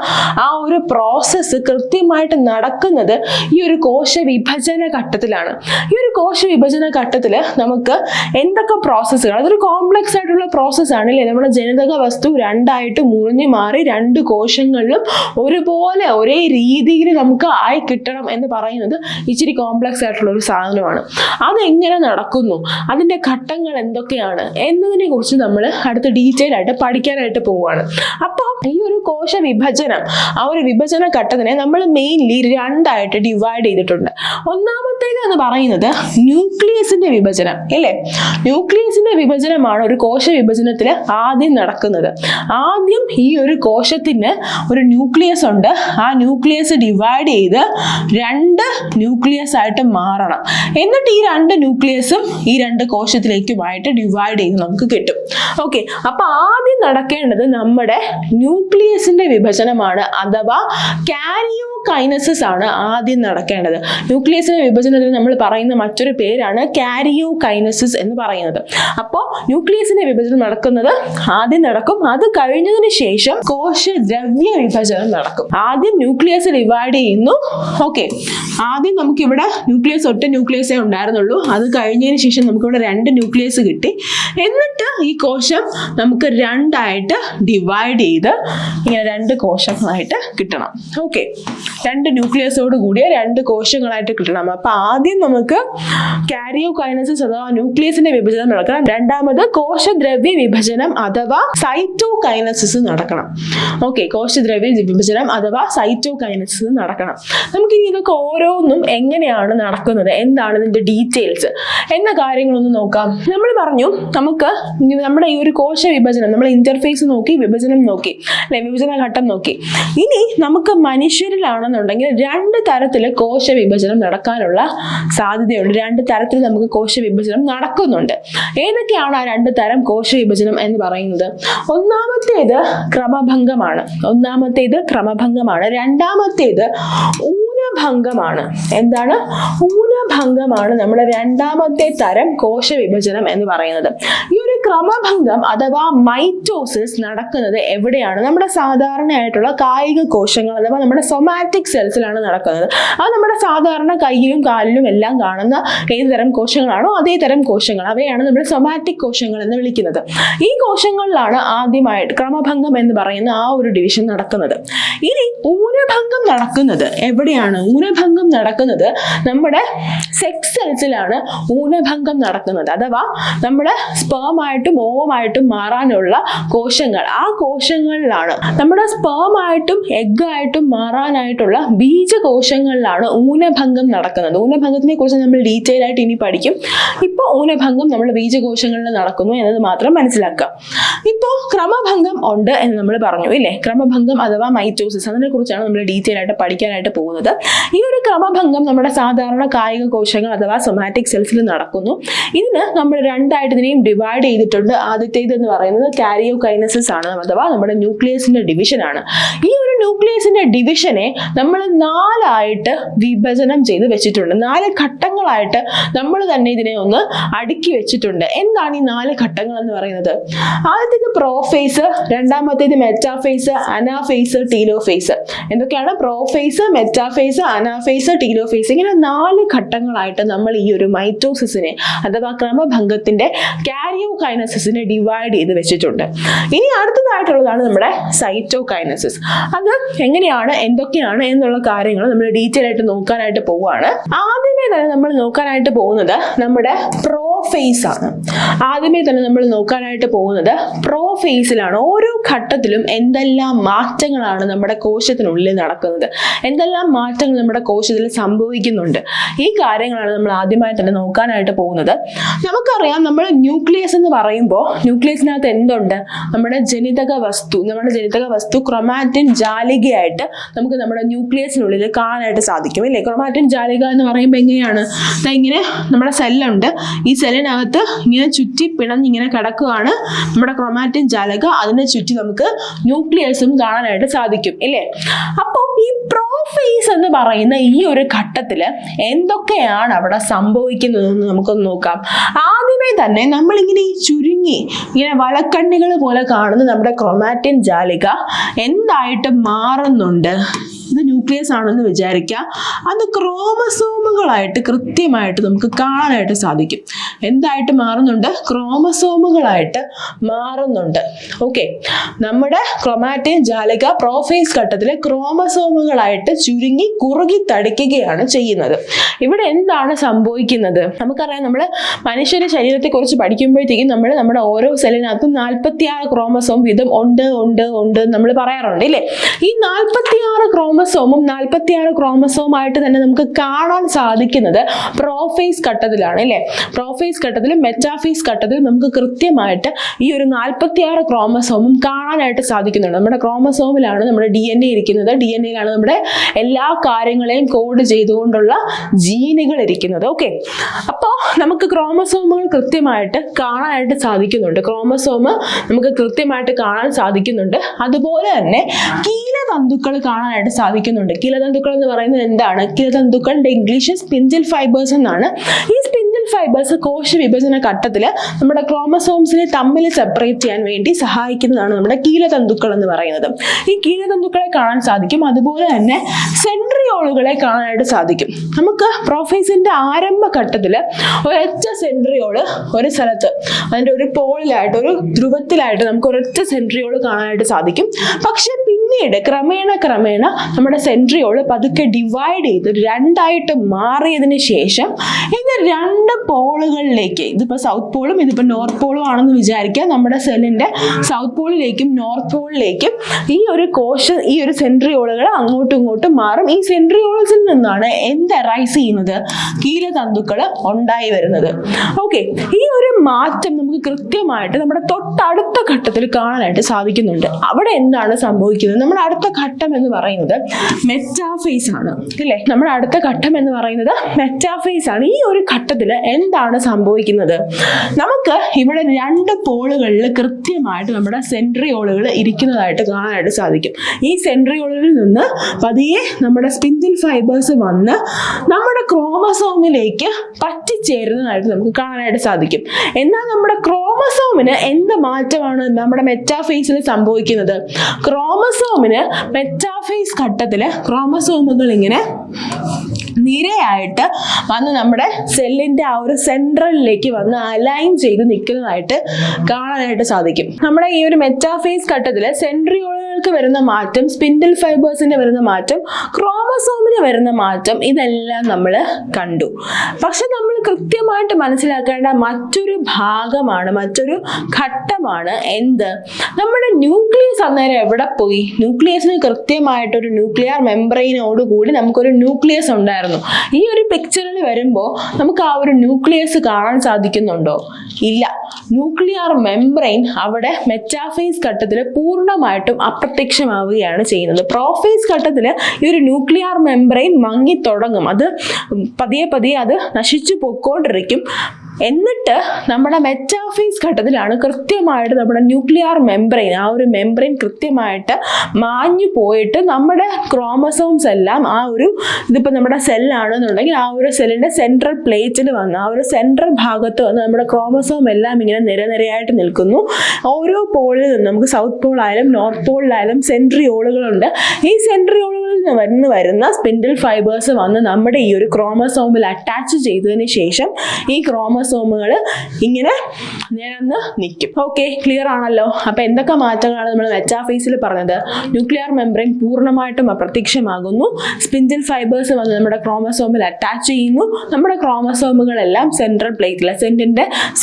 ആ ഒരു പ്രോസസ്സ് കൃത്യമായിട്ട് നടക്കുന്നത് ഈ ഒരു കോശ വിഭജന ഘട്ടത്തിലാണ്. ഈ ഒരു കോശ വിഭജന ഘട്ടത്തിൽ നമുക്ക് എന്തൊക്കെ പ്രോസസ്സുകൾ, അതൊരു കോംപ്ലക്സ് ആയിട്ടുള്ള പ്രോസസ് ആണ് അല്ലേ? നമ്മുടെ ജനിതക വസ്തു രണ്ടായിട്ട് മുറിഞ്ഞു മാറി 2 കോശങ്ങളിലും ഒരുപോലെ ഒരേ രീതിയിൽ നമുക്ക് ആയി കിട്ടണം എന്ന് പറയുന്നത് ഇച്ചിരി കോംപ്ലക്സ് ആയിട്ടുള്ള ഒരു സാധനമാണ്. അതെങ്ങനെ നടക്കുന്നു, അതിന്റെ ഘട്ടങ്ങൾ എന്തൊക്കെയാണ് എന്നതിനെ കുറിച്ച് നമ്മൾ അടുത്ത ഡീറ്റെയിൽ ആയിട്ട് പഠിക്കാനായിട്ട് പോവുകയാണ്. അപ്പോൾ ഈ ഒരു കോശ വിഭജനം, ആ ഒരു വിഭജന ഘട്ടത്തിനെ നമ്മൾ മെയിൻലി 2 ആയിട്ട് ഡിവൈഡ് ചെയ്തിട്ടുണ്ട്. ഒന്നാമത്തേത് എന്ന് പറയുന്നത് ന്യൂക്ലിയസിന്റെ വിഭജനം അല്ലേ? ന്യൂക്ലിയസിന്റെ വിഭജനമാണ് ഒരു കോശ വിഭജനത്തിൽ ആദ്യം നടക്കുന്നത്. ആദ്യം ഈ ഒരു കോശത്തിന് ഒരു ന്യൂക്ലിയസ് ഉണ്ട്. ആ ന്യൂക്ലിയസ് ഡിവൈഡ് ചെയ്ത് 2 ന്യൂക്ലിയസ് ആയിട്ട് മാറണം. എന്നിട്ട് ഈ 2 ന്യൂക്ലിയസും ഈ 2 കോശത്തിലേക്കുമായിട്ട് ഡിവൈഡ് ചെയ്ത് നമുക്ക് കിട്ടും. ഓക്കെ, അപ്പൊ ആദ്യം നടക്കേണ്ടത് നമ്മുടെ ന്യൂക്ലിയസിന്റെ വിഭജനമാണ്, അഥവാ കാരിയോകൈനസിസ് ആണ് ആദ്യം നടക്കേണ്ടത്. ന്യൂക്ലിയസിന്റെ വിഭജനത്തിന് നമ്മൾ പറയുന്ന മറ്റൊരു പേരാണ് കാരിയോകൈനസിസ് എന്ന് പറയുന്നത്. അപ്പോൾ ന്യൂക്ലിയസിന്റെ വിഭജനം ആദ്യം നടക്കും. അത് കഴിഞ്ഞതിന് ശേഷം കോശദ്രവ്യ വിഭജനം നടക്കും. ആദ്യം ന്യൂക്ലിയസ് ഡിവൈഡ് ചെയ്യുന്നു. ഓക്കെ, ആദ്യം നമുക്കിവിടെ ഒറ്റ ന്യൂക്ലിയസേ ഉണ്ടായിരുന്നുള്ളൂ. അത് കഴിഞ്ഞതിന് ശേഷം നമുക്കിവിടെ 2 ന്യൂക്ലിയസ് കിട്ടി. എന്നിട്ട് ഈ കോശം നമുക്ക് 2 ആയിട്ട് ഡിവൈഡ് ചെയ്ത് ഇങ്ങനെ 2 കോശങ്ങളായിട്ട് കിട്ടണം. ഓക്കെ, 2 ന്യൂക്ലിയസോട് കൂടിയ 2 കോശങ്ങളായിട്ട് കിട്ടണം. അപ്പൊ ആദ്യം നമുക്ക് കാരിയോകൈനസിസ് അഥവാ ന്യൂക്ലിയസിന്റെ വിഭജനം നടക്കണം. രണ്ടാമത് കോശദ്രവ്യ വിഭജനം അഥവാ സൈറ്റോകൈനസിസ് നടക്കണം. ഓക്കെ, കോശദ്രവ്യ വിഭജനം അഥവാ സൈറ്റോകൈനസിസ് നടക്കണം. നമുക്കിനി ഇതൊക്കെ ഓരോന്നും എങ്ങനെയാണ് നടക്കുന്നത്, എന്താണ് ഇതിന്റെ ഡീറ്റെയിൽസ് എന്ന കാര്യങ്ങളൊന്ന് നോക്കാം. നമ്മൾ പറഞ്ഞു നമുക്ക് നമ്മുടെ ഈ ഒരു കോശ വിഭജനം, നമ്മൾ ഇന്റർഫേസ് നോക്കി, വിഭജനം നോക്കി അല്ലെ, വിഭജന ഘട്ടം നോക്കി. ഇനി നമുക്ക് മനുഷ്യരിലാണെന്നുണ്ടെങ്കിൽ 2 തരത്തിൽ കോശ വിഭജനം നടക്കാനുള്ള സാധ്യതയുണ്ട്. 2 തരത്തിൽ നമുക്ക് കോശ വിഭജനം നടക്കുന്നുണ്ട്. ഏതൊക്കെയാണ് ആ 2 തരം കോശ വിഭജനം എന്ന് പറയുന്നത്? ഒന്നാമത്തേത് ക്രമഭംഗമാണ്. രണ്ടാമത്തേത് ഊനഭംഗമാണ്. എന്താണ്? ഊനഭംഗമാണ് നമ്മുടെ 2ാമത്തെ തരം കോശ വിഭജനം എന്ന് പറയുന്നത്. ഈ ഒരു ക്രമഭംഗം അഥവാ മൈറ്റോസിസ് നടക്കുന്നത് എവിടെയാണ്? നമ്മുടെ സാധാരണയായിട്ടുള്ള കായിക കോശങ്ങൾ അഥവാ നമ്മുടെ സൊമാറ്റിക് സെൽസിലാണ് നടക്കുന്നത്. അത് നമ്മുടെ സാധാരണ കയ്യിലും കാലിലും എല്ലാം കാണുന്ന ഏത് തരം കോശങ്ങളാണോ അതേ തരം കോശങ്ങൾ, അവയാണ് നമ്മൾ സൊമാറ്റിക് കോശങ്ങൾ എന്ന് വിളിക്കുന്നത്. ഈ കോശങ്ങളിലാണ് ആദ്യമായിട്ട് ക്രമഭംഗം എന്ന് പറയുന്ന ആ ഒരു ഡിവിഷൻ നടക്കുന്നത്. ഇനി ഊനഭംഗം നടക്കുന്നത് എവിടെയാണ്? ഊനഭംഗം നടക്കുന്നത് നമ്മുടെ സെക്സ് സെൽസിലാണ് ഊനഭംഗം നടക്കുന്നത്. അഥവാ നമ്മുടെ സ്പേമായിട്ടും ഓവമായിട്ടും മാറാനുള്ള കോശങ്ങൾ, ആ കോശങ്ങളിലാണ് നമ്മുടെ സ്പേമായിട്ടും എഗ്ഗായിട്ടും മാറാനായിട്ടുള്ള ബീജകോശങ്ങളിലാണ് ഊനഭംഗം നടക്കുന്നത്. ഊനഭംഗത്തിനെ കുറിച്ച് നമ്മൾ ഡീറ്റെയിൽ ആയിട്ട് ഇനി പഠിക്കും. ഇപ്പോൾ ഊനഭംഗം നമ്മുടെ ബീജകോശങ്ങളിൽ നടക്കുന്നു എന്നത് മാത്രം മനസ്സിലാക്കാം. ഇപ്പോൾ ക്രമഭംഗം ഉണ്ട് എന്ന് നമ്മൾ പറഞ്ഞു ഇല്ലേ? ക്രമഭംഗം അഥവാ മൈറ്റോസിസ്, അതിനെ കുറിച്ചാണ് നമ്മൾ ഡീറ്റെയിൽ ആയിട്ട് പഠിക്കാനായിട്ട് പോകുന്നത്. ഈ ഒരു ക്രമഭംഗം നമ്മുടെ സാധാരണ കായിക കോശങ്ങൾ അഥവാ സൊമാറ്റിക് സെൽസിൽ നടക്കുന്നു. ഇതിന് നമ്മൾ രണ്ടായിട്ട് ഇതിനെയും ഡിവൈഡ് ചെയ്തിട്ടുണ്ട്. ആദ്യത്തേത് എന്ന് പറയുന്നത് കാരിയോകൈനസിസ് ആണ്, അഥവാ നമ്മുടെ ന്യൂക്ലിയസിന്റെ ഡിവിഷൻ ആണ്. ഈ ഒരു ന്യൂക്ലിയസിന്റെ ഡിവിഷനെ നമ്മൾ 4 ആയിട്ട് വിഭജനം ചെയ്ത് വെച്ചിട്ടുണ്ട്. 4 ഘട്ടങ്ങളായിട്ട് നമ്മൾ തന്നെ ഇതിനെ ഒന്ന് അടുക്കി വെച്ചിട്ടുണ്ട്. എന്താണ് ഈ 4 ഘട്ടങ്ങൾ എന്ന് പറയുന്നത്? ആദ്യത്തേത് പ്രോഫേസ്, രണ്ടാമത്തേത് മെറ്റാഫേസ്, അനാഫേസ്, ടീലോഫേസ്. എന്തൊക്കെയാണ്? Prophase, metaphase, anaphase, telophase. ഇങ്ങനെ 4 ഘട്ടങ്ങളായിട്ട് നമ്മൾ ഈ ഒരു മൈറ്റോസിസിനെ അഥവാ ക്രമഭംഗത്തിന്റെ കാരിയോകൈനസിസിനെ ഡിവൈഡ് ചെയ്ത് വെച്ചിട്ടുണ്ട്. ഇനി അടുത്തതായിട്ടുള്ളതാണ് നമ്മുടെ സൈറ്റോകൈനസിസ്. അത് എങ്ങനെയാണ്, എന്തൊക്കെയാണ് എന്നുള്ള കാര്യങ്ങൾ നമ്മൾ ഡീറ്റെയിൽ ആയിട്ട് നോക്കാനായിട്ട് പോവുകയാണ്. ആദ്യമേ തന്നെ നമ്മൾ നോക്കാനായിട്ട് പോകുന്നത് നമ്മുടെ പ്രോഫേസ് ആണ്. പ്രോഫേസിലാണ്. ഓരോ ഘട്ടത്തിലും എന്തെല്ലാം മാറ്റങ്ങളാണ് നമ്മുടെ കോശത്തിനുള്ളിൽ നടക്കുന്നത്, എന്തെല്ലാം മാറ്റങ്ങൾ നമ്മുടെ കോശത്തിൽ സംഭവിക്കുന്നുണ്ട്, ഈ കാര്യങ്ങളാണ് നമ്മൾ ആദ്യമായി തന്നെ നോക്കാനായിട്ട് പോകുന്നത്. നമുക്കറിയാം, നമ്മൾ ന്യൂക്ലിയസ് എന്ന് പറയുമ്പോൾ ന്യൂക്ലിയസിനകത്ത് എന്തുണ്ട്? നമ്മുടെ ജനിതക വസ്തു ക്രൊമാറ്റിൻ ജാലികയായിട്ട് നമുക്ക് നമ്മുടെ ന്യൂക്ലിയസിനുള്ളിൽ കാണാനായിട്ട് സാധിക്കും അല്ലേ? ക്രൊമാറ്റിൻ ജാലിക എന്ന് പറയുമ്പോൾ എങ്ങനെയാണ്? ഇങ്ങനെ നമ്മുടെ സെല്ലുണ്ട്, ഈ സെല്ലിനകത്ത് ഇങ്ങനെ ചുറ്റി പിണഞ്ഞിങ്ങനെ കിടക്കുകയാണ് നമ്മുടെ ക്രൊമാറ്റിൻ ജാലിക. അതിനെ ചുറ്റി നമുക്ക് ന്യൂക്ലിയസും കാണാനായിട്ട് സാധിക്കും ഇല്ലേ? അപ്പോൾ ഈ പ്രോഫേസ് എന്ന് പറയുന്ന ഈ ഒരു ഘട്ടത്തിൽ എന്തൊക്കെയാണ് അവിടെ സംഭവിക്കുന്നതെന്ന് നമുക്കൊന്ന് നോക്കാം. ആദ്യമേ തന്നെ നമ്മളിങ്ങനെ ഈ ചുരുങ്ങി ഇങ്ങനെ വലക്കണ്ണികൾ പോലെ കാണുന്ന നമ്മുടെ ക്രൊമാറ്റിൻ ജാലിക എന്തായിട്ട് മാറുന്നുണ്ട്? ഇത് ന്യൂക്ലിയസ് ആണെന്ന് വിചാരിക്കുക. അത് ക്രോമസോമുകളായിട്ട് കൃത്യമായിട്ട് നമുക്ക് കാണാനായിട്ട് സാധിക്കും. എന്തായിട്ട് മാറുന്നുണ്ട്? ക്രോമസോമുകളായിട്ട് മാറുന്നുണ്ട്. ഓക്കെ, നമ്മുടെ ക്രൊമാറ്റിൻ ജാലിക പ്രോഫേസ് ഘട്ടത്തിലെ ക്രോമസോമുകളായിട്ട് ചുരുങ്ങി കുറുകി തടിക്കുകയാണ് ചെയ്യുന്നത്. ഇവിടെ എന്താണ് സംഭവിക്കുന്നത്? നമുക്കറിയാം, നമ്മൾ മനുഷ്യന്റെ ശരീരത്തെ കുറിച്ച് പഠിക്കുമ്പോഴത്തേക്കും നമ്മുടെ ഓരോ സെല്ലിനകത്തും 46 ക്രോമസോം വീതം ഉണ്ട് നമ്മൾ പറയാറുണ്ട് ഇല്ലേ? ഈ 46 ക്രോമസോമായിട്ട് തന്നെ നമുക്ക് കാണാൻ സാധിക്കുന്നത് പ്രോഫേസ് ഘട്ടത്തിലാണ് അല്ലേ? പ്രോഫേസ് ഘട്ടത്തിലും മെറ്റാഫേസ് ഘട്ടത്തിലും നമുക്ക് കൃത്യമായിട്ട് ഈ ഒരു 46 ക്രോമസോമും കാണാനായിട്ട് സാധിക്കുന്നുണ്ട്. നമ്മുടെ ക്രോമസോമിലാണ് നമ്മുടെ DNA ഇരിക്കുന്നത്. DNA-യിലാണ് നമ്മുടെ എല്ലാ കാര്യങ്ങളെയും കോഡ് ചെയ്തുകൊണ്ടുള്ള ജീനുകൾ ഇരിക്കുന്നത്. ഓക്കെ, അപ്പോൾ നമുക്ക് ക്രോമസോമുകൾ കൃത്യമായിട്ട് കാണാനായിട്ട് സാധിക്കുന്നുണ്ട്. അതുപോലെ തന്നെ കീലതന്തുക്കൾ കാണാനായിട്ട് സാധിക്കുന്നുണ്ട്. കീലതന്തുക്കൾ എന്ന് പറയുന്നത് എന്താണ്? കീലതന്തുക്കളുടെ ഇംഗ്ലീഷ് സ്പിൻഡിൽ ഫൈബേഴ്സ് എന്നാണ്. ഈ സ്പിൻഡിൽ ഫൈബേഴ്സ് കോശ വിഭജന ഘട്ടത്തിൽ നമ്മുടെ ക്രോമസോംസിനെ തമ്മിൽ സെപ്പറേറ്റ് ചെയ്യാൻ വേണ്ടി സഹായിക്കുന്നതാണ് നമ്മുടെ കീലതന്തുക്കൾ എന്ന് പറയുന്നത്. ഈ കീലതന്തുക്കളെ കാണാൻ സാധിക്കും. അതുപോലെ തന്നെ സെൻട്രിയോളുകളെ കാണാനായിട്ട് സാധിക്കും. നമുക്ക് പ്രോഫേസിന്റെ ആരംഭഘട്ടത്തിൽ ഒരൊറ്റ സെൻട്രിയോള് ഒരു സ്ഥലത്ത് അതിൻ്റെ ഒരു പോളിലായിട്ട്, ഒരു ധ്രുവത്തിലായിട്ട് നമുക്ക് ഒരൊറ്റ സെൻട്രിയോള് കാണാനായിട്ട് സാധിക്കും. പക്ഷെ പിന്നീട് ക്രമേണ നമ്മുടെ സെൻട്രിയോള് പതുക്കെ ഡിവൈഡ് ചെയ്ത് 2ആയിട്ട് മാറിയതിന് ശേഷം ഇത് 2 പോളുകളിലേക്ക്, ഇതിപ്പോൾ സൗത്ത് പോളും ഇതിപ്പോൾ നോർത്ത് പോളും ആണെന്ന് വിചാരിക്കുക. നമ്മുടെ സെല്ലിന്റെ സൗത്ത് പോളിലേക്കും നോർത്ത് പോളിലേക്കും ഈ ഒരു സെൻട്രിയോളുകൾ അങ്ങോട്ടും ഇങ്ങോട്ടും മാറും. ഈ സെൻട്രിയോൾസിൽ നിന്നാണ് എന്ത് അറൈസ് ചെയ്യുന്നത്? കീലതന്തുക്കൾ ഉണ്ടായി വരുന്നത്. ഓക്കെ, ഈ ഒരു മാറ്റം നമുക്ക് കൃത്യമായിട്ട് നമ്മുടെ തൊട്ടടുത്ത ഘട്ടത്തിൽ കാണാനായിട്ട് സാധിക്കുന്നുണ്ട്. അവിടെ എന്താണ് സംഭവിക്കുന്നത്? നമ്മുടെ അടുത്ത ഘട്ടം എന്ന് പറയുന്നത് മെറ്റാഫേസ് ആണ് അല്ലേ? നമ്മുടെ അടുത്ത ഘട്ടം എന്ന് പറയുന്നത് മെറ്റാഫേസ് ആണ്. ഈ ഒരു ഘട്ടത്തിൽ എന്താണ് സംഭവിക്കുന്നത്? നമുക്ക് ഇവിടെ 2 പോളുകളിൽ കൃത്യമായിട്ട് നമ്മുടെ സെൻട്രിയോളുകൾ ഇരിക്കുന്നതായിട്ട് കാണാനായിട്ട് സാധിക്കും. ഈ സെൻട്രിയോളിൽ നിന്ന് പതിയെ നമ്മുടെ സ്പിൻഡിൽ ഫൈബേഴ്സ് വന്ന് നമ്മുടെ ക്രോമസോമിലേക്ക് പറ്റി എത്തിച്ചേരുന്നതായിട്ട് നമുക്ക് കാണാനായിട്ട് സാധിക്കും. എന്നാൽ നമ്മുടെ ക്രോമസോമിന് എന്ത് മാറ്റമാണ് നമ്മുടെ മെറ്റാഫേസിൽ സംഭവിക്കുന്നത്? ക്രോമസോമിന് മെറ്റാഫേസ് ഘട്ടത്തിൽ ക്രോമസോമുകൾ ഇങ്ങനെ നിരയായിട്ട് വന്ന് നമ്മുടെ സെല്ലിന്റെ ആ ഒരു സെൻട്രലിലേക്ക് വന്ന് അലൈൻ ചെയ്ത് നിൽക്കുന്നതായിട്ട് കാണാനായിട്ട് സാധിക്കും. നമ്മുടെ ഈ ഒരു മെറ്റാഫേസ് ഘട്ടത്തിൽ സെൻട്രിയോളുകൾക്ക് വരുന്ന മാറ്റം, സ്പിൻഡിൽ ഫൈബേഴ്സിന് വരുന്ന മാറ്റം, ക്രോമസോമിന് വരുന്ന മാറ്റം, ഇതെല്ലാം നമ്മൾ കണ്ടു. പക്ഷെ നമ്മൾ കൃത്യമായിട്ട് മനസ്സിലാക്കേണ്ട മറ്റൊരു ഭാഗമാണ്, മറ്റൊരു ഘട്ടമാണ് എന്ത്? നമ്മുടെ ന്യൂക്ലിയസ് അന്നേരം എവിടെ പോയി? ന്യൂക്ലിയസിന് കൃത്യമായിട്ടൊരു ന്യൂക്ലിയർ മെംബ്രെയിനോട് കൂടി നമുക്കൊരു ന്യൂക്ലിയസ് ഉണ്ടായിരുന്നു. ഈ ഒരു പിക്ചറിൽ വരുമ്പോൾ നമുക്ക് ആ ഒരു ന്യൂക്ലിയസ് കാണാൻ സാധിക്കുന്നുണ്ടോ? ഇല്ല. ന്യൂക്ലിയർ മെംബ്രെയിൻ അവിടെ മെറ്റാഫേസ് ഘട്ടത്തിൽ പൂർണ്ണമായിട്ടും അപ്രത്യക്ഷമാവുകയാണ് ചെയ്യുന്നത്. പ്രോഫേസ് ഘട്ടത്തിൽ ഈ ഒരു ന്യൂക്ലിയർ മെംബ്രെയിൻ മങ്ങി തുടങ്ങും, അത് പതിയെ പതിയെ അത് നശിച്ചു പോയിക്കൊണ്ടിരിക്കും. എന്നിട്ട് നമ്മുടെ മെറ്റാഫേസ് ഘട്ടത്തിലാണ് കൃത്യമായിട്ട് നമ്മുടെ ന്യൂക്ലിയർ മെംബ്രെയിൻ, ആ ഒരു മെംബ്രെയിൻ കൃത്യമായിട്ട് മാഞ്ഞു പോയിട്ട് നമ്മുടെ ക്രോമസോംസ് എല്ലാം ആ ഒരു, ഇതിപ്പോൾ നമ്മുടെ സെല്ലാണെന്നുണ്ടെങ്കിൽ ആ ഒരു സെല്ലിന്റെ സെൻട്രൽ പ്ലേറ്റിൽ വന്ന് ആ ഒരു സെൻട്രൽ ഭാഗത്ത് വന്ന് നമ്മുടെ ക്രോമസോം എല്ലാം ഇങ്ങനെ നിരനിരയായിട്ട് നിൽക്കുന്നു. ഓരോ പോളിൽ നിന്നും നമുക്ക് സൗത്ത് പോൾ ആയാലും നോർത്ത് പോളിലായാലും സെൻട്രിയോളുകളുണ്ട്. ഈ സെൻട്രിയോളുകളിൽ നിന്ന് വരുന്ന സ്പിൻഡിൽ ഫൈബേഴ്സ് വന്ന് നമ്മുടെ ഈ ഒരു ക്രോമസോമിൽ അറ്റാച്ച് ചെയ്തതിന് ശേഷം ഈ ക്രോമസോമുകൾ ഇങ്ങനെ നിരന്ന് നിൽക്കും. ഓക്കെ, ക്ലിയർ ആണല്ലോ? അപ്പൊ എന്തൊക്കെ മാറ്റങ്ങളാണ് നമ്മൾ മെറ്റാഫേസിൽ പറഞ്ഞത്? ന്യൂക്ലിയർ മെംബ്രെയിൻ പൂർണ്ണമായിട്ടും അപ്രത്യക്ഷമാകുന്നു, സ്പിൻഡിൽ ഫൈബേഴ്സ് വന്ന് നമ്മുടെ ക്രോമസോമിൽ അറ്റാച്ച് ചെയ്യുന്നു, നമ്മുടെ ക്രോമസോമുകളെല്ലാം സെൻട്രൽ പ്ലേറ്റിൽ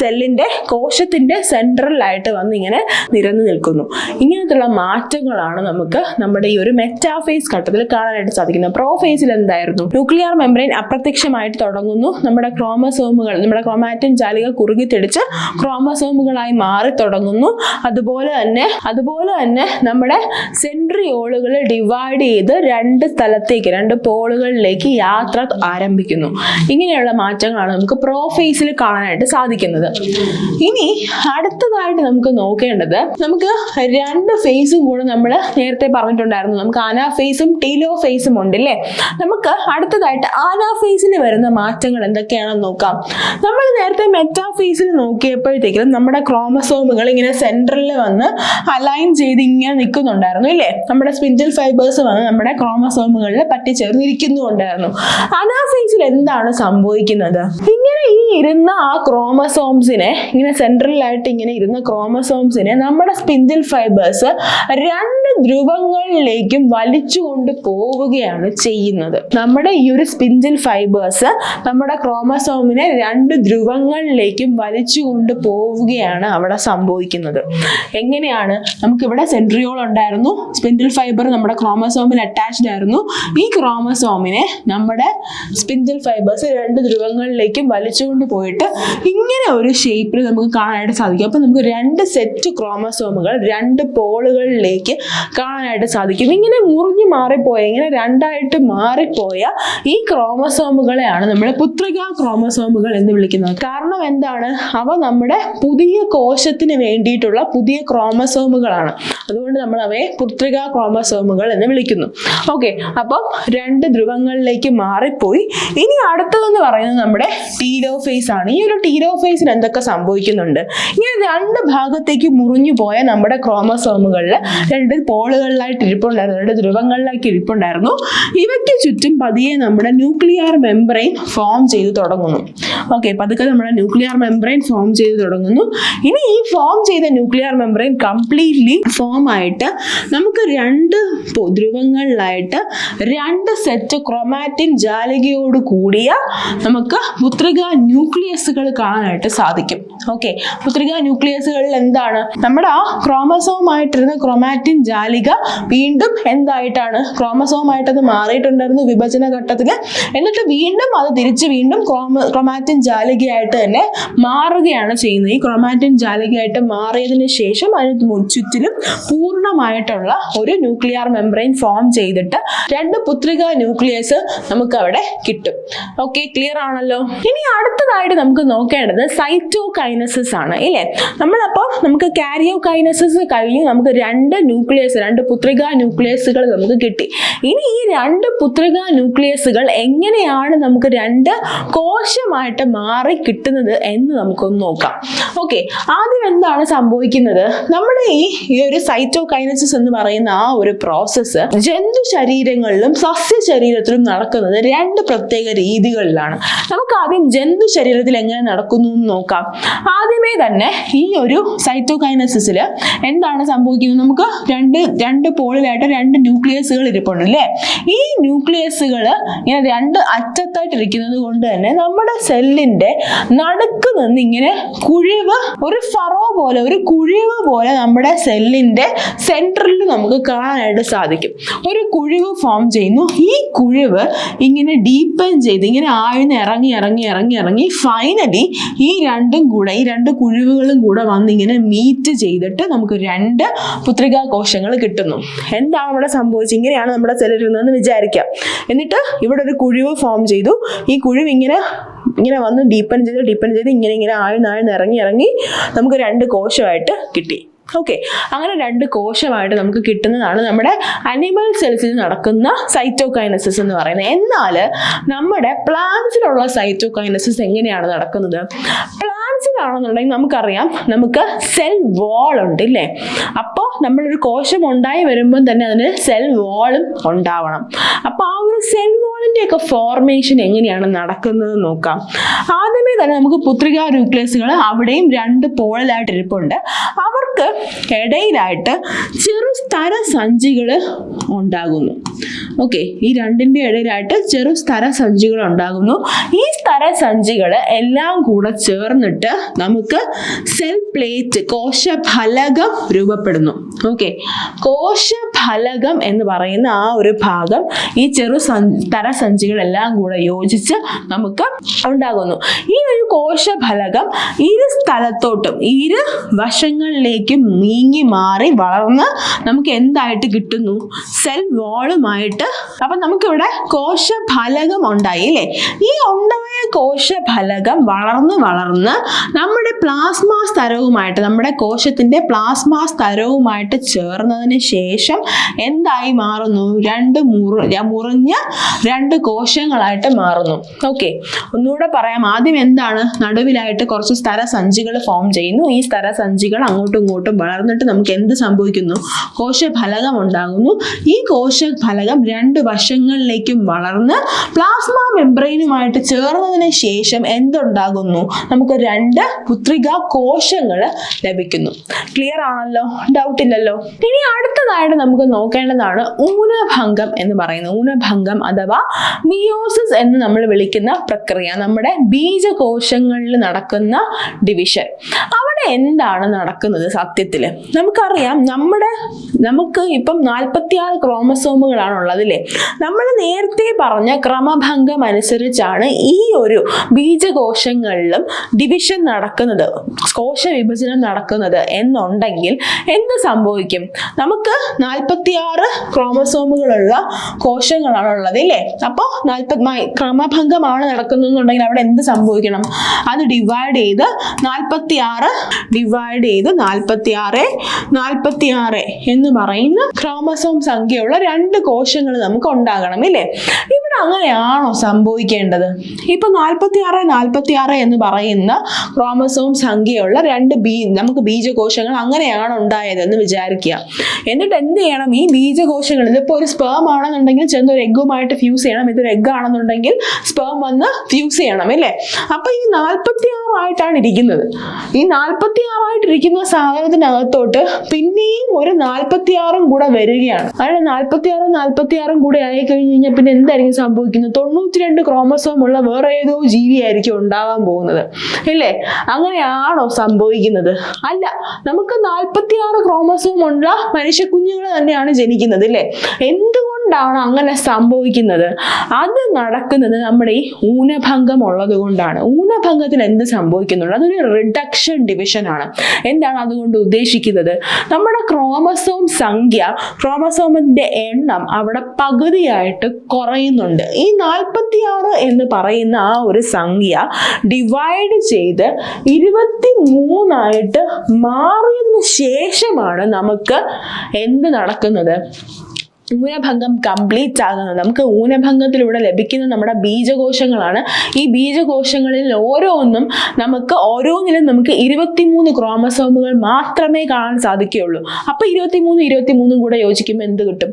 സെല്ലിന്റെ കോശത്തിന്റെ സെൻട്രലായിട്ട് വന്ന് ഇങ്ങനെ നിരന്ന് നിൽക്കുന്നു. ഇങ്ങനത്തുള്ള മാറ്റങ്ങളാണ് നമുക്ക് നമ്മുടെ ഈ ഒരു മെറ്റാഫേസ് ഘട്ടത്തിൽ കാണാനായിട്ട് സാധിക്കുന്നത്. പ്രോഫേസിൽ എന്തായിരുന്നു? ന്യൂക്ലിയർ മെംബ്രെയിൻ അപ്രത്യക്ഷമായിട്ട് തുടങ്ങുന്നു, നമ്മുടെ ക്രോമസോമുകൾ, നമ്മുടെ ക്രോമാറ്റിൻ ജാലിക കുറുകിത്തിടിച്ച് ക്രോമസോമുകളായി മാറി തുടങ്ങുന്നു. അതുപോലെ തന്നെ നമ്മുടെ സെൻട്രിയോളുകൾ ഡിവൈഡ് ചെയ്ത് രണ്ട് സ്ഥലത്തേക്ക്, രണ്ട് പോളുകളിലേക്ക് യാത്ര ആരംഭിക്കുന്നു. ഇങ്ങനെയുള്ള മാറ്റങ്ങളാണ് നമുക്ക് പ്രോഫേസിൽ കാണാനായിട്ട് സാധിക്കുന്നത്. ഇനി അടുത്തതായിട്ട് നമുക്ക് നോക്കേണ്ടത്, നമുക്ക് രണ്ട് ഫേസും കൂടെ നമ്മൾ നേരത്തെ പറഞ്ഞിട്ടുണ്ടായിരുന്നു. നമുക്ക് അനാഫേസും ടീലോഫേസും ഉണ്ട് അല്ലേ? നമുക്ക് അടുത്തതായിട്ട് അനാഫേസിൽ വരുന്ന മാറ്റങ്ങൾ എന്തൊക്കെയാണെന്ന് നോക്കാം. നമ്മൾ നേരത്തെ മെറ്റാഫേസിൽ നോക്കിയപ്പോഴത്തേക്കും നമ്മുടെ ക്രോമസോമുകൾ ഇങ്ങനെ സെൻട്രലിൽ വന്ന് അലൈൻ ചെയ്ത് ഇങ്ങനെ നിൽക്കുന്നുണ്ടായിരുന്നു ഇല്ലേ? നമ്മുടെ സ്പിൻഡിൽ ഫൈബേഴ്സ് വന്ന് നമ്മുടെ ക്രോമസോമുകളിൽ പറ്റിച്ചേർന്നിരിക്കുന്നുണ്ടായിരുന്നു. അനാഫേസിൽ എന്താണ് സംഭവിക്കുന്നത്? ഇങ്ങനെ ഈ ഇരുന്ന ആ ക്രോമസോംസിനെ, ഇങ്ങനെ സെൻട്രലായിട്ട് ഇങ്ങനെ ഇരുന്ന ക്രോമസോംസിനെ നമ്മുടെ സ്പിൻഡിൽ ഫൈബേഴ്സ് രണ്ട് ധ്രുവങ്ങളിലേക്കും വലിച്ചുകൊണ്ട് പോവുകയാണ് ചെയ്യുന്നത്. നമ്മുടെ ഈ ഒരു സ്പിൻഡിൽ ഫൈബേഴ്സ് നമ്മുടെ ക്രോമസോമിനെ രണ്ട് ധ്രുവങ്ങളിലേക്കും വലിച്ചുകൊണ്ട് പോവുകയാണ് അവിടെ സംഭവിക്കുന്നത്. എങ്ങനെയാണ്? നമുക്കിവിടെ സെൻട്രിയോൾ ഉണ്ടായിരുന്നു, സ്പിൻഡിൽ ഫൈബർ നമ്മുടെ ക്രോമസോമിൽ അറ്റാച്ച്ഡ് ആയിരുന്നു. ഈ ക്രോമസോമിനെ നമ്മുടെ സ്പിൻഡിൽ ഫൈബേഴ്സ് രണ്ട് ധ്രുവങ്ങളിലേക്കും വലിച്ചുകൊണ്ട് പോയിട്ട് ഇങ്ങനെ ഒരു ഷേപ്പിൽ നമുക്ക് കാണാനായിട്ട് സാധിക്കും. അപ്പൊ നമുക്ക് രണ്ട് സെറ്റ് ക്രോമസോമുകൾ രണ്ട് പോളുകളിലേക്ക് കാണാനായിട്ട് സാധിക്കും. ഇങ്ങനെ മുറിഞ്ഞു മാറിപ്പോയ, ഇങ്ങനെ രണ്ടായിട്ട് മാറിപ്പോയ ഈ ക്രോമസോമുകളെയാണ് നമ്മൾ പുത്രികാ ക്രോമസോമുകൾ എന്ന് വിളിക്കുന്നത്. കാരണം എന്താണ്? അവ നമ്മുടെ പുതിയ കോശത്തിന് വേണ്ടിയിട്ടുള്ള പുതിയ ക്രോമസോമുകളാണ്. അതുകൊണ്ട് നമ്മൾ അവയെ പുത്രികാ ക്രോമസോമുകൾ എന്ന് വിളിക്കുന്നു. ഓക്കെ, അപ്പം രണ്ട് ധ്രുവങ്ങളിലേക്ക് മാറിപ്പോയി. ഇനി അടുത്തതെന്ന് പറയുന്നത് നമ്മുടെ ടീലോഫേസ് ആണ്. ഈ ഒരു ടീലോഫേസിന് എന്തൊക്കെ സംഭവിക്കുന്നുണ്ട്? ഇങ്ങനെ രണ്ട് ഭാഗത്തേക്ക് മുറിഞ്ഞു പോയ നമ്മുടെ ക്രോമസോമുകളിൽ രണ്ട് പോളുകളിലായിട്ട് ഇരിപ്പുണ്ടായിരുന്നു, രണ്ട് ധ്രുവങ്ങളിലായിട്ട് ഇരിപ്പുണ്ടായിരുന്നു. ഇവയ്ക്ക് ചുറ്റും പതിയെ നമ്മുടെ ന്യൂക്ലിയർ മെംബ്രെയിൻ ഫോം ചെയ്ത് തുടങ്ങുന്നു. ഓക്കെ, പതുക്കെ നമ്മുടെ ന്യൂക്ലിയർ മെംബ്രെയിൻ ഫോം ചെയ്ത് തുടങ്ങുന്നു. ഇനി ഈ ഫോം ചെയ്ത ന്യൂക്ലിയർ മെംബ്രെയിൻ കംപ്ലീറ്റ്ലി ഫോം ആയിട്ട് നമുക്ക് രണ്ട് ധ്രുവങ്ങളിലായിട്ട് രണ്ട് സെറ്റ് ക്രോമാറ്റിൻ ജാലികയോട് കൂടിയ നമുക്ക് പുത്രികാ ന്യൂക്ലിയസുകൾ കാണാനായിട്ട് സാധിക്കും. ഓക്കെ, പുത്രികാ ന്യൂക്ലിയസുകളിൽ എന്താണ്? നമ്മുടെ ആ ക്രോമസോമായിട്ടിരുന്ന ക്രോമാറ്റിൻ ജാലിക വീണ്ടും എന്തായിട്ടാണ്? ക്രോമസോമായിട്ടത് മാറിയിട്ടുണ്ടായിരുന്നു വിഭജന ഘട്ടത്തിൽ. എന്നിട്ട് വീണ്ടും അത് തിരിച്ച് വീണ്ടും ക്രോമാറ്റിൻ ജാലികയായിട്ട് തന്നെ മാറുകയാണ് ചെയ്യുന്നത്. ഈ ക്രോമാറ്റിൻ ജാലികയായിട്ട് മാറിയതിന് ശേഷം അതിന് ചുറ്റിലും പൂർണ്ണമായിട്ടുള്ള ഒരു ന്യൂക്ലിയർ മെംബ്രെയിൻ ഫോം ചെയ്തിട്ട് രണ്ട് പുത്രികാ ന്യൂക്ലിയസ് നമുക്ക് അവിടെ കിട്ടും. ഓക്കെ, ക്ലിയർ ആണല്ലോ? ഇനി അടുത്ത അടുത്തതായിട്ട് നമുക്ക് നോക്കേണ്ടത് സൈറ്റോകൈനസിസ് ആണ് ഇല്ലേ. നമ്മളപ്പോൾ നമുക്ക് കാരിയോകൈനസിസ് കഴിഞ്ഞ് നമുക്ക് രണ്ട് പുത്രികാ ന്യൂക്ലിയസുകൾ നമുക്ക് കിട്ടി. ഇനി ഈ രണ്ട് പുത്രികാ ന്യൂക്ലിയസുകൾ എങ്ങനെയാണ് നമുക്ക് രണ്ട് കോശമായിട്ട് മാറി കിട്ടുന്നത് എന്ന് നമുക്കൊന്ന് നോക്കാം. ഓക്കെ, ആദ്യം എന്താണ് സംഭവിക്കുന്നത്? നമ്മുടെ ഈ ഒരു സൈറ്റോകൈനസിസ് എന്ന് പറയുന്ന ആ ഒരു പ്രോസസ്സ് ജന്തു ശരീരങ്ങളിലും സസ്യ ശരീരത്തിലും നടക്കുന്നത് രണ്ട് പ്രത്യേക രീതികളിലാണ്. നമുക്ക് ആദ്യം ജന്തു ശരീരത്തിൽ എങ്ങനെ നടക്കുന്നു എന്ന് നോക്കാം. ആദ്യമേ തന്നെ ഈ ഒരു സൈറ്റോകൈനസിസിൽ എന്താണ് സംഭവിക്കുന്നത്? നമുക്ക് രണ്ട് പോളിലായിട്ട് രണ്ട് ന്യൂക്ലിയസുകൾ ഇരിപ്പുണ്ട് അല്ലേ. ഈ ന്യൂക്ലിയസുകൾ ഇങ്ങനെ രണ്ട് അറ്റത്തായിട്ട് ഇരിക്കുന്നത് കൊണ്ട് തന്നെ നമ്മുടെ സെല്ലിന്റെ നടുക്ക് നിന്ന് ഇങ്ങനെ കുഴിവ്, ഒരു ഫറോ പോലെ, ഒരു കുഴിവ് പോലെ നമ്മുടെ സെല്ലിന്റെ സെൻട്രലിൽ നമുക്ക് കാണാനായിട്ട് സാധിക്കും. ഒരു കുഴിവ് ഫോം ചെയ്യുന്നു. ഈ കുഴിവ് ഇങ്ങനെ ഡീപ്പൻ ചെയ്ത് ഇങ്ങനെ ആഴ്ന്ന് ഇറങ്ങി ഫൈനലി ഈ രണ്ട് കുഴിവുകളും കൂടെ വന്ന് ഇങ്ങനെ മീറ്റ് ചെയ്തിട്ട് നമുക്ക് രണ്ട് പുത്രികാ കോശങ്ങൾ കിട്ടുന്നു. എന്താണ് ഇവിടെ സംഭവിച്ചത്? ഇങ്ങനെയാണ് നമ്മുടെ സെല്ലിരുന്നതെന്ന് വിചാരിക്കാം. എന്നിട്ട് ഇവിടെ ഒരു കുഴിവ് ഫോം ചെയ്തു. ഈ കുഴിവ് ഇങ്ങനെ വന്ന് ഡീപ്പൻ ചെയ്ത് ഇങ്ങനെ ആഴ്ന്ന് ഇറങ്ങി നമുക്ക് രണ്ട് കോശമായിട്ട് കിട്ടി. ഓക്കെ, അങ്ങനെ രണ്ട് കോശമായിട്ട് നമുക്ക് കിട്ടുന്നതാണ് നമ്മുടെ അനിമൽ സെൽസിൽ നടക്കുന്ന സൈറ്റോകൈനസിസ് എന്ന് പറയുന്നത്. എന്നാൽ നമ്മുടെ പ്ലാന്റ്സിലുള്ള സൈറ്റോകൈനസിസ് എങ്ങനെയാണ് നടക്കുന്നത്? പ്ലാന്റ്സിലാണെന്നുണ്ടെങ്കിൽ നമുക്കറിയാം, നമുക്ക് സെൽ വാൾ ഉണ്ട് ഇല്ലേ. അപ്പോൾ നമ്മളൊരു കോശം ഉണ്ടായി വരുമ്പോൾ തന്നെ അതിന് സെൽ വാളും ഉണ്ടാവണം. അപ്പോൾ ആ ഒരു സെൽ വാളിൻ്റെ ഒക്കെ ഫോർമേഷൻ എങ്ങനെയാണ് നടക്കുന്നത് നോക്കാം. ആദ്യമേ തന്നെ നമുക്ക് പുത്രികാ ന്യൂക്ലിയസുകൾ അവിടെയും രണ്ട് പോളിലായിട്ട് ഇരിപ്പുണ്ട്. അവർക്ക് ഇടയിലായിട്ട് ചെറു സ്തര സഞ്ചികൾ ഉണ്ടാകുന്നു. ഓക്കെ, ഈ രണ്ടിൻ്റെ ഇടയിലായിട്ട് ചെറു സ്തര സഞ്ചികൾ ഉണ്ടാകുന്നു. ഈ സ്തര സഞ്ചികൾ എല്ലാം കൂടെ ചേർന്നിട്ട് നമുക്ക് സെൽ പ്ലേറ്റ്, കോശഫലകം രൂപപ്പെടുന്നു. ഓക്കെ, കോശഫലകം എന്ന് പറയുന്ന ആ ഒരു ഭാഗം ഈ ചെറു സ്തര സഞ്ചികളെല്ലാം കൂടെ യോജിച്ച് നമുക്ക് ഉണ്ടാകുന്നു. ഈ ഒരു കോശഫലകം ഇരു സ്ഥലത്തോട്ടും ഇരു വശങ്ങളിലേക്കും നീങ്ങി മാറി വളർന്ന് നമുക്ക് എന്തായിട്ട് കിട്ടുന്നു? സെൽ വാളുമായിട്ട്. അപ്പൊ നമുക്കിവിടെ കോശഫലകം ഉണ്ടായി അല്ലേ. ഈ ഉണ്ടായ കോശഫലകം വളർന്ന് നമ്മുടെ പ്ലാസ്മ സ്ഥലവുമായിട്ട്, നമ്മുടെ കോശത്തിന്റെ പ്ലാസ്മ സ്ഥലവുമായിട്ട് ചേർന്നതിന് ശേഷം എന്തായി മാറുന്നു? മുറിഞ്ഞ രണ്ട് കോശങ്ങളായിട്ട് മാറുന്നു. ഓക്കെ, ഒന്നുകൂടെ പറയാം. ആദ്യം എന്താണ്? നടുവിലായിട്ട് കുറച്ച് സ്ഥലസഞ്ചികൾ ഫോം ചെയ്യുന്നു. ഈ സ്ഥലസഞ്ചികൾ അങ്ങോട്ടും ഇങ്ങോട്ടും വളർന്നിട്ട് നമുക്ക് എന്ത് സംഭവിക്കുന്നു? കോശഫലകം ഉണ്ടാകുന്നു. ഈ കോശഫലകം രണ്ട് വശങ്ങളിലേക്കും വളർന്ന് പ്ലാസ്മ മെംബ്രെയിനുമായിട്ട് ചേർന്നതിന് ശേഷം എന്തുണ്ടാകുന്നു? നമുക്ക് രണ്ട് പുത്രികാ കോശങ്ങൾ ലഭിക്കുന്നു. ക്ലിയർ ആണല്ലോ? ഡൗട്ട് ഇല്ലല്ലോ? ഇനി അടുത്തതായിട്ട് നമുക്ക് നോക്കേണ്ടതാണ് ഊനഭംഗം എന്ന് പറയുന്നത്. ഊനഭംഗം അഥവാ മിയോസിസ് എന്ന് നമ്മൾ വിളിക്കുന്ന പ്രക്രിയ, നമ്മുടെ ബീജകോശങ്ങളിൽ നടക്കുന്ന ഡിവിഷൻ. അവിടെ എന്താണ് നടക്കുന്നത്? സത്യത്തിൽ നമുക്കറിയാം, നമുക്ക് ഇപ്പം 46 ക്രോമസോമുകളാണ് ഉള്ളത് അല്ലേ. നമ്മൾ നേരത്തെ പറഞ്ഞ ക്രമഭംഗം അനുസരിച്ചാണ് ഈ ഒരു ബീജകോശങ്ങളിലും ഡിവിഷൻ നടക്കുന്നത്, കോശ വിഭജനം നടക്കുന്നത് എന്നുണ്ടെങ്കിൽ എന്ത് സംഭവിക്കും? നമുക്ക് 46 ക്രോമസോമുകളുള്ള കോശങ്ങളാണ് ഉള്ളത് ഇല്ലേ. അപ്പോൾ ക്രമഭംഗമാണ് നടക്കുന്നുണ്ടെങ്കിൽ അവിടെ എന്ത് സംഭവിക്കണം? അത് ഡിവൈഡ് ചെയ്ത് 46 എന്ന് പറയുന്ന ക്രോമസോം സംഖ്യയുള്ള രണ്ട് കോശങ്ങൾ നമുക്ക് ഉണ്ടാകണം ഇല്ലേ. ഇവിടെ അങ്ങനെയാണോ സംഭവിക്കേണ്ടത്? ഇപ്പൊ 46 എന്ന് പറയുന്ന ക്രോമസോം സംഖ്യയുള്ള നമുക്ക് ബീജകോശങ്ങൾ അങ്ങനെയാണ് ഉണ്ടായതെന്ന് വിചാരിക്കുക. എന്നിട്ട് എന്ത് ചെയ്യണം? ഈ ബീജകോശങ്ങൾ, ഇതിപ്പോ ഒരു സ്പേം ആണെന്നുണ്ടെങ്കിൽ ചെന്ന് ഒരു എഗ്ഗുമായിട്ട് ഫ്യൂസ് ചെയ്യണം. ഇതൊരു എഗ്ഗ് ആണെന്നുണ്ടെങ്കിൽ സ്പേം വന്ന് ഫ്യൂസ് ചെയ്യണം അല്ലേ. അപ്പൊ ഈ 46 ആയിട്ടാണ് ഇരിക്കുന്നത്. ഈ 46 ആയിട്ടിരിക്കുന്ന സാധനത്തിനകത്തോട്ട് പിന്നെയും ഒരു 46 കൂടെ വരികയാണ്. അതായത് 46 കൂടെ ആയി കഴിഞ്ഞ് കഴിഞ്ഞാൽ പിന്നെ എന്തായിരിക്കും സംഭവിക്കുന്നത്? 92 ക്രോമസോം ഉള്ള വേറെ ഏതോ ജീവിയായിരിക്കും ഉണ്ടാവാൻ പോകുന്നത് ഇല്ലേ. അങ്ങനെയാണോ സംഭവിക്കുന്നത്? അല്ല, നമുക്ക് 46 ക്രോമസോം ഉള്ള മനുഷ്യ കുഞ്ഞുങ്ങൾ തന്നെയാണ് ജനിക്കുന്നത് ഇല്ലേ. എന്തുകൊണ്ടാണ് അങ്ങനെ സംഭവിക്കുന്നത്? അത് നടക്കുന്നത് നമ്മുടെ ഈ ഊനഭംഗം ഉള്ളത് കൊണ്ടാണ്. ഊനഭംഗത്തിൽ എന്ത് സംഭവിക്കുന്നുണ്ട്? അതൊരു റിഡക്ഷൻ ഡിവിഷൻ ആണ്. എന്താണ് അതുകൊണ്ട് ഉദ്ദേശിക്കുന്നത്? നമ്മുടെ ക്രോമസോമിന്റെ എണ്ണം അവിടെ പകുതിയായിട്ട് കുറയുന്നുണ്ട് ഉണ്ട്. ഈ 46 എന്ന് പറയുന്ന ആ ഒരു സംഖ്യ ഡിവൈഡ് ചെയ്ത് 23 മാറിയതിന് ശേഷമാണ് നമുക്ക് എന്ത് നടക്കുന്നത്? ഊനഭംഗം കംപ്ലീറ്റ് ആകുന്നത്. നമുക്ക് ഊനഭംഗത്തിലൂടെ ലഭിക്കുന്ന നമ്മുടെ ബീജകോശങ്ങളാണ്. ഈ ബീജകോശങ്ങളിൽ ഓരോന്നിലും നമുക്ക് 23 ക്രോമസോമുകൾ മാത്രമേ കാണാൻ സാധിക്കുകയുള്ളൂ. അപ്പൊ 23 കൂടെ യോജിക്കുമ്പോൾ എന്ത് കിട്ടും?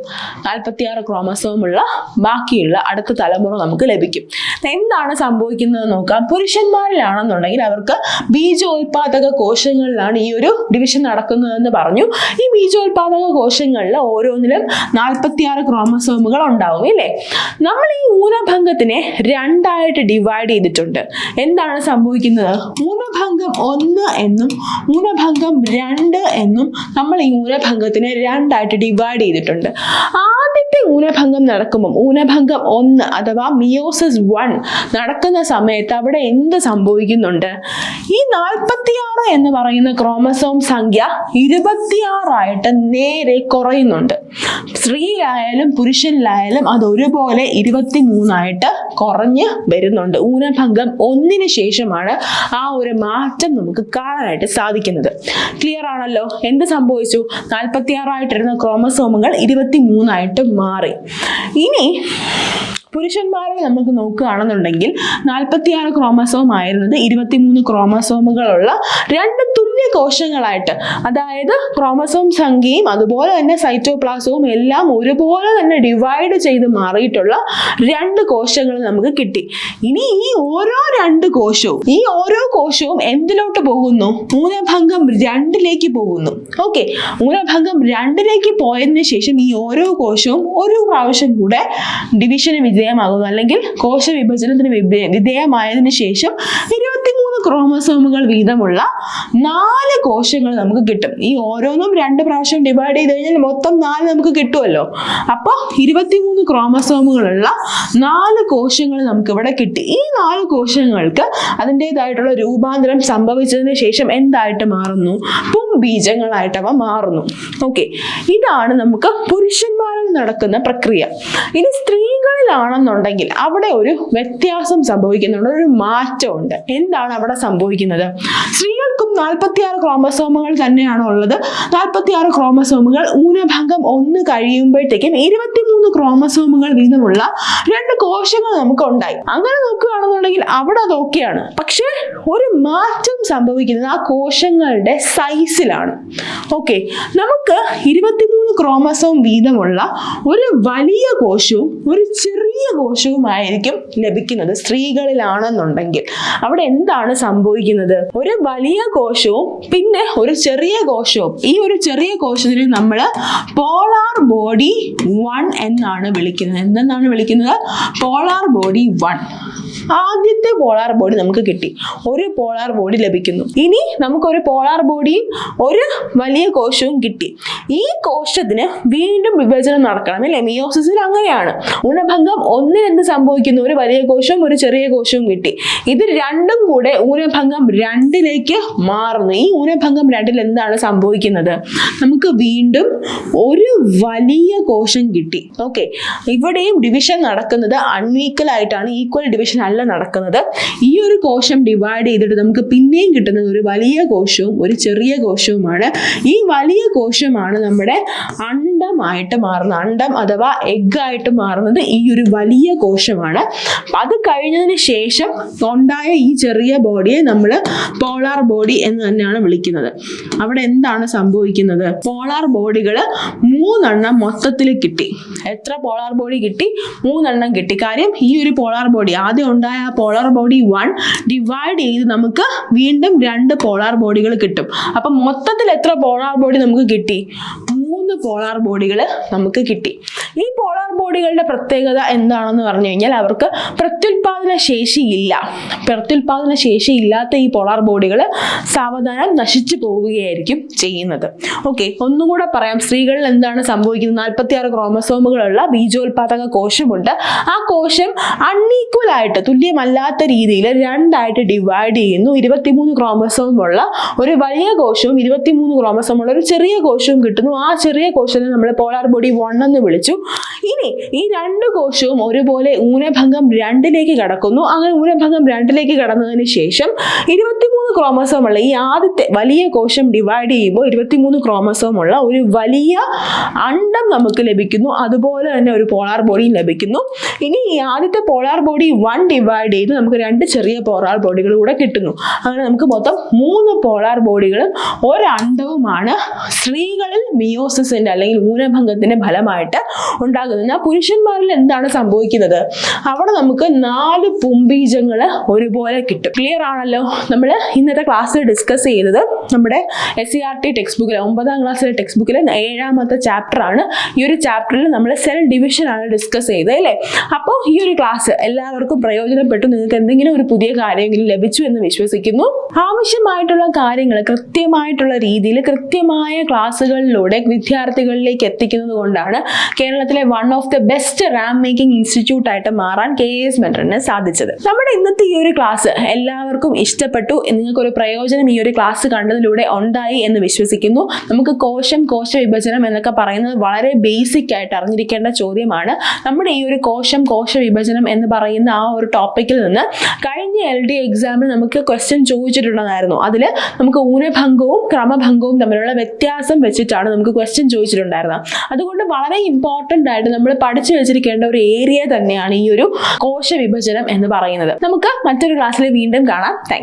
46 ക്രോമസോമുള്ള ബാക്കിയുള്ള അടുത്ത തലമുറ നമുക്ക് ലഭിക്കും. എന്താണ് സംഭവിക്കുന്നത് നോക്കാം. പുരുഷന്മാരിലാണെന്നുണ്ടെങ്കിൽ അവർക്ക് ബീജോത്പാദക കോശങ്ങളിലാണ് ഈ ഒരു ഡിവിഷൻ നടക്കുന്നതെന്ന് പറഞ്ഞു. ഈ ബീജോത്പാദക കോശങ്ങളിൽ ഓരോന്നിലും 46 ക്രോമസോമുകൾ ഉണ്ടാവും ഇല്ലേ? നമ്മൾ ഈ ഊനഭംഗത്തിനെ 2 ഡിവൈഡ് ചെയ്തിട്ടുണ്ട്. എന്താണ് സംഭവിക്കുന്നത്? ഊനഭംഗം 1 എന്നും ഊനഭംഗം 2 എന്നും നമ്മൾ ഈ ഊനഭംഗത്തിനെ 2 ഡിവൈഡ് ചെയ്തിട്ടുണ്ട്. ആദ്യത്തെ ഊനഭംഗം നടക്കുമ്പോൾ ഊനഭംഗം 1 അഥവാ മിയോസിസ് 1 നടക്കുന്ന സമയത്ത് അവിടെ എന്ത് സംഭവിക്കുന്നുണ്ട്? ഈ 46 എന്ന് പറയുന്ന ക്രോമസോം സംഖ്യ 26 നേരെ കുറയുന്നുണ്ട്. സ്ത്രീയിലായാലും പുരുഷനിലായാലും അത് ഒരുപോലെ 23 കുറഞ്ഞ് വരുന്നുണ്ട്. ഊനഭംഗം 1 ശേഷമാണ് ആ ഒരു മാറ്റം നമുക്ക് കാണാനായിട്ട് സാധിക്കുന്നത്. ക്ലിയർ ആണല്ലോ? എന്ത് സംഭവിച്ചു? 46 ക്രോമസോമുകൾ 23 മാറി. ഇനി പുരുഷന്മാരെ നമുക്ക് നോക്കുകയാണെന്നുണ്ടെങ്കിൽ 46 ക്രോമസോം ആയിരുന്നത് 23 ക്രോമസോമുകളുള്ള 2 തുല്യ കോശങ്ങളായിട്ട്, അതായത് ക്രോമസോം സംഖ്യയും അതുപോലെ തന്നെ സൈറ്റോപ്ലാസവും എല്ലാം ഒരുപോലെ തന്നെ ഡിവൈഡ് ചെയ്ത് മാറിയിട്ടുള്ള 2 കോശങ്ങൾ നമുക്ക് കിട്ടി. ഇനി ഈ ഓരോ കോശവും എന്തിലോട്ട് പോകുന്നു? ഊനഭംഗം 2 പോകുന്നു. ഓക്കെ, ഊനഭംഗം 2 പോയതിനു ശേഷം ഈ ഓരോ കോശവും ഒരു പ്രാവശ്യം കൂടെ ഡിവിഷന് വിധേയമാകുന്നു, അല്ലെങ്കിൽ കോശ വിഭജനത്തിന് വിധേയമായതിനു ശേഷം 23 ക്രോമസോമുകൾ വീതമുള്ള 4 കോശങ്ങൾ നമുക്ക് കിട്ടും. ഈ ഓരോന്നും 2 പ്രാവശ്യം ഡിവൈഡ് ചെയ്ത് കഴിഞ്ഞാൽ മൊത്തം 4 നമുക്ക് കിട്ടുമല്ലോ. അപ്പോൾ 23 ക്രോമസോമുകളുള്ള 4 കോശങ്ങൾ നമുക്ക് ഇവിടെ കിട്ടി. ഈ 4 കോശങ്ങൾക്ക് അതിൻ്റെതായിട്ടുള്ള രൂപാന്തരം സംഭവിച്ചതിന് ശേഷം എന്തായിട്ട് മാറുന്നു? ബീജങ്ങളായിട്ട് അവ മാറുന്നു. ഓക്കെ, ഇതാണ് നമുക്ക് പുരുഷന്മാരിൽ നടക്കുന്ന പ്രക്രിയ. ഇനി സ്ത്രീകളിലാണെന്നുണ്ടെങ്കിൽ അവിടെ ഒരു വ്യത്യാസം സംഭവിക്കുന്നുണ്ട്, ഒരു മാറ്റമുണ്ട്. എന്താണ് അവിടെ സംഭവിക്കുന്നത്? സ്ത്രീകൾക്കും 46 ക്രോമസോമുകൾ തന്നെയാണോ ഉള്ളത്. 46 ക്രോമസോമുകൾ ഊനഭംഗം 1 കഴിയുമ്പോഴത്തേക്കും 23 ക്രോമസോമുകൾ വീതമുള്ള 2 കോശങ്ങൾ നമുക്ക് ഉണ്ടായി. അങ്ങനെ നോക്കുകയാണെന്നുണ്ടെങ്കിൽ അവിടെ അത് ഓക്കെയാണ്. പക്ഷെ ഒരു മാറ്റം സംഭവിക്കുന്നത് ആ കോശങ്ങളുടെ സൈസിലാണ്. ഓക്കെ, നമുക്ക് 23 ക്രോമസോം വീതമുള്ള ഒരു വലിയ കോശവും ഒരു ചെറിയ കോശവുമായിരിക്കും ലഭിക്കുന്നത് സ്ത്രീകളിലാണെന്നുണ്ടെങ്കിൽ. അവിടെ എന്താണ് സംഭവിക്കുന്നത്? ഒരു വലിയ കോശവും പിന്നെ ഒരു ചെറിയ കോശവും. ഈ ഒരു ചെറിയ കോശത്തിനെ നമ്മൾ പോളാർ ബോഡി 1 എന്നാണ് വിളിക്കുന്നത്. എന്തെന്നാണ് വിളിക്കുന്നത്? Polar body 1. ആദ്യത്തെ പോളാർ ബോഡി നമുക്ക് കിട്ടി, ഒരു പോളാർ ബോഡി ലഭിക്കുന്നു. ഇനി നമുക്കൊരു പോളാർ ബോഡിയും ഒരു വലിയ കോശവും കിട്ടി. ഈ കോശത്തിന് വീണ്ടും വിഭജനം നടക്കണം അല്ലേ? മിയോസിസിൽ അങ്ങനെയാണ്. ഊനഭംഗം 1 എന്ത് സംഭവിക്കുന്നു? ഒരു വലിയ കോശവും ഒരു ചെറിയ കോശവും കിട്ടി. ഇത് രണ്ടും കൂടെ ഊനഭംഗം 2 മാറുന്നു. ഈ ഊനഭംഗം 2 എന്താണ് സംഭവിക്കുന്നത്? നമുക്ക് വീണ്ടും ഒരു വലിയ കോശം കിട്ടി. ഓക്കെ, ഇവിടെയും ഡിവിഷൻ നടക്കുന്നത് അൺഈക്വൽ ആയിട്ടാണ്, ഈക്വൽ ഡിവിഷൻ അല്ല നടക്കുന്നത്. ഈ ഒരു കോശം ഡിവൈഡ് ചെയ്തിട്ട് നമുക്ക് പിന്നെയും കിട്ടുന്നത് ഒരു വലിയ കോശവും ഒരു ചെറിയ കോശവുമാണ്. ഈ വലിയ കോശമാണ് നമ്മുടെ അണ്ഡമായിട്ട് മാറുന്നത്. അണ്ഡം അഥവാ എഗ് ആയിട്ട് മാറുന്നത് ഈ ഒരു വലിയ കോശമാണ്. അത് കഴിഞ്ഞതിന് ശേഷം ഉണ്ടായ ഈ ചെറിയ ബോഡിയെ നമ്മൾ പോളാർ ബോഡി എന്ന് തന്നെയാണ് വിളിക്കുന്നത്. അവിടെ എന്താണ് സംഭവിക്കുന്നത്? പോളാർ ബോഡികൾ 3 മൊത്തത്തിൽ കിട്ടി. എത്ര പോളാർ ബോഡി കിട്ടി? 3 കിട്ടി. കാര്യം ഈ ഒരു പോളാർ ബോഡി ആദ്യം ഉണ്ടായ പോളാർ ബോഡി 1 ഡിവൈഡ് ചെയ്ത് നമുക്ക് വീണ്ടും 2 പോളാർ ബോഡികൾ കിട്ടും. അപ്പൊ മൊത്തത്തിൽ എത്ര പോളാർ ബോഡി നമുക്ക് കിട്ടി? 3 പോളാർ ബോഡികൾ നമുക്ക് കിട്ടി. ഈ പോളാർ ബോഡികളുടെ പ്രത്യേകത എന്താണെന്ന് പറഞ്ഞു കഴിഞ്ഞാൽ അവർക്ക് പ്രത്യുൽപാദന ശേഷിയില്ല. പ്രത്യുൽപാദന ശേഷി ഇല്ലാത്ത ഈ പോളാർ ബോഡികൾ സാവധാനം നശിച്ചു പോവുകയായിരിക്കും ചെയ്യുന്നത്. ഓക്കെ, ഒന്നുകൂടെ പറയാം. സ്ത്രീകളിൽ എന്താണ് സംഭവിക്കുന്നത്? 46 ക്രോമസോമുകളുള്ള ബീജോത്പാദക കോശമുണ്ട്. ആ കോശം അൺഈക്വൽ ആയിട്ട്, തുല്യമല്ലാത്ത രീതിയിൽ 2 ഡിവൈഡ് ചെയ്യുന്നു. 23 ക്രോമസോമുള്ള ഒരു വലിയ കോശവും 23 ക്രോമസോമുള്ള ഒരു ചെറിയ കോശവും കിട്ടുന്നു. ആ ചെറിയ ചെറിയ കോശത്തെ നമ്മൾ പോളാർ ബോഡി 1 എന്ന് വിളിച്ചു. ഇനി ഈ രണ്ട് കോശവും ഒരുപോലെ ഊനഭംഗം 2ലേക്ക് കടക്കുന്നു. അങ്ങനെ ഊനഭംഗം 2ലേക്ക് കടന്നതിന് ശേഷം 23 ക്രോമസോം ഉള്ള ഈ ആദ്യത്തെ വലിയ കോശം ഡിവൈഡ് ചെയ്യുമ്പോൾ 23 ക്രോമസോം ഉള്ള ഒരു വലിയ അണ്ഡം നമുക്ക് ലഭിക്കുന്നു. അതുപോലെ തന്നെ ഒരു പോളാർ ബോഡിയും ലഭിക്കുന്നു. ഇനി ഈ ആദ്യത്തെ പോളാർ ബോഡി 1 ഡിവൈഡ് ചെയ്ത് നമുക്ക് 2 ചെറിയ പോളാർ ബോഡികൾ കൂടെ കിട്ടുന്നു. അങ്ങനെ നമുക്ക് മൊത്തം 3 പോളാർ ബോഡികളും ഒരു അണ്ഡവുമാണ് സ്ത്രീകളിൽ മിയോസിസിന്റെ അല്ലെങ്കിൽ ഊനഭംഗത്തിന്റെ ഫലമായിട്ട് ഉണ്ടാകുന്നത്. എന്നാൽ പുരുഷന്മാരിൽ എന്താണ് സംഭവിക്കുന്നത്? അവിടെ നമുക്ക് 4 പുംബീജങ്ങൾ ഒരുപോലെ കിട്ടും. ക്ലിയർ ആണല്ലോ? നമ്മൾ ഇന്നത്തെ ക്ലാസ്സിൽ ഡിസ്കസ് ചെയ്തത് നമ്മുടെ SCERT ടെക്സ്റ്റ് ബുക്കിലെ 9ാം ക്ലാസ്സിലെ ടെക്സ്റ്റ് ബുക്കിലെ 7ാമത്തെ ചാപ്റ്റർ ആണ്. ഈ ഒരു ചാപ്റ്ററിൽ നമ്മൾ സെൽ ഡിവിഷൻ ആണ് ഡിസ്കസ് ചെയ്തത് അല്ലേ? അപ്പോൾ ഈ ഒരു ക്ലാസ് എല്ലാവർക്കും പ്രയോജനപ്പെട്ടു. നിങ്ങൾക്ക് എന്തെങ്കിലും ഒരു പുതിയ കാര്യമെങ്കിലും ലഭിച്ചു എന്ന് വിശ്വസിക്കുന്നു. ആവശ്യമായിട്ടുള്ള കാര്യങ്ങൾ കൃത്യമായിട്ടുള്ള രീതിയിൽ കൃത്യമായ ക്ലാസ്സുകളിലൂടെ വിദ്യാർത്ഥികളിലേക്ക് എത്തിക്കുന്നത് കൊണ്ടാണ് കേരളത്തിലെ one of the best Ram making institute ആയിട്ട് മാറാൻ KS മെന്ററിന് സാധിച്ചത്. നമ്മുടെ ഇന്നത്തെ ഈ ഒരു ക്ലാസ് എല്ലാവർക്കും ഇഷ്ടപ്പെട്ടു, നിങ്ങൾക്കൊരു പ്രയോജനം ഈ ഒരു ക്ലാസ് കണ്ടതിലൂടെ ഉണ്ടായി എന്ന് വിശ്വസിക്കുന്നു. നമുക്ക് കോശ വിഭജനം എന്നൊക്കെ പറയുന്നത് വളരെ ബേസിക് ആയിട്ട് അറിഞ്ഞിരിക്കേണ്ട ചോദ്യമാണ്. നമ്മുടെ ഈ ഒരു കോശ വിഭജനം എന്ന് പറയുന്ന ആ ഒരു ടോപ്പിക്കിൽ നിന്ന് കഴിഞ്ഞ LD എക്സാമിൽ നമുക്ക് ക്വസ്റ്റ്യൻ ചോദിച്ചിട്ടുണ്ടായിരുന്നു. അതിൽ നമുക്ക് ഊനഭംഗവും ക്രമഭംഗവും തമ്മിലുള്ള വ്യത്യാസം വെച്ചിട്ടാണ് നമുക്ക് ക്വസ്റ്റ്യൻ ചോദിച്ചിട്ടുണ്ടായിരുന്നത്. അതുകൊണ്ട് വളരെ ഇമ്പോർട്ടൻ്റ് ആയിട്ട് നമ്മൾ പഠിച്ചു വെച്ചിരിക്കേണ്ട ഒരു ഏരിയ തന്നെയാണ് ഈ ഒരു കോശ വിഭജനം എന്ന് പറയുന്നത്. നമുക്ക് മറ്റൊരു ക്ലാസ്സിൽ വീണ്ടും കാണാം. Thank you.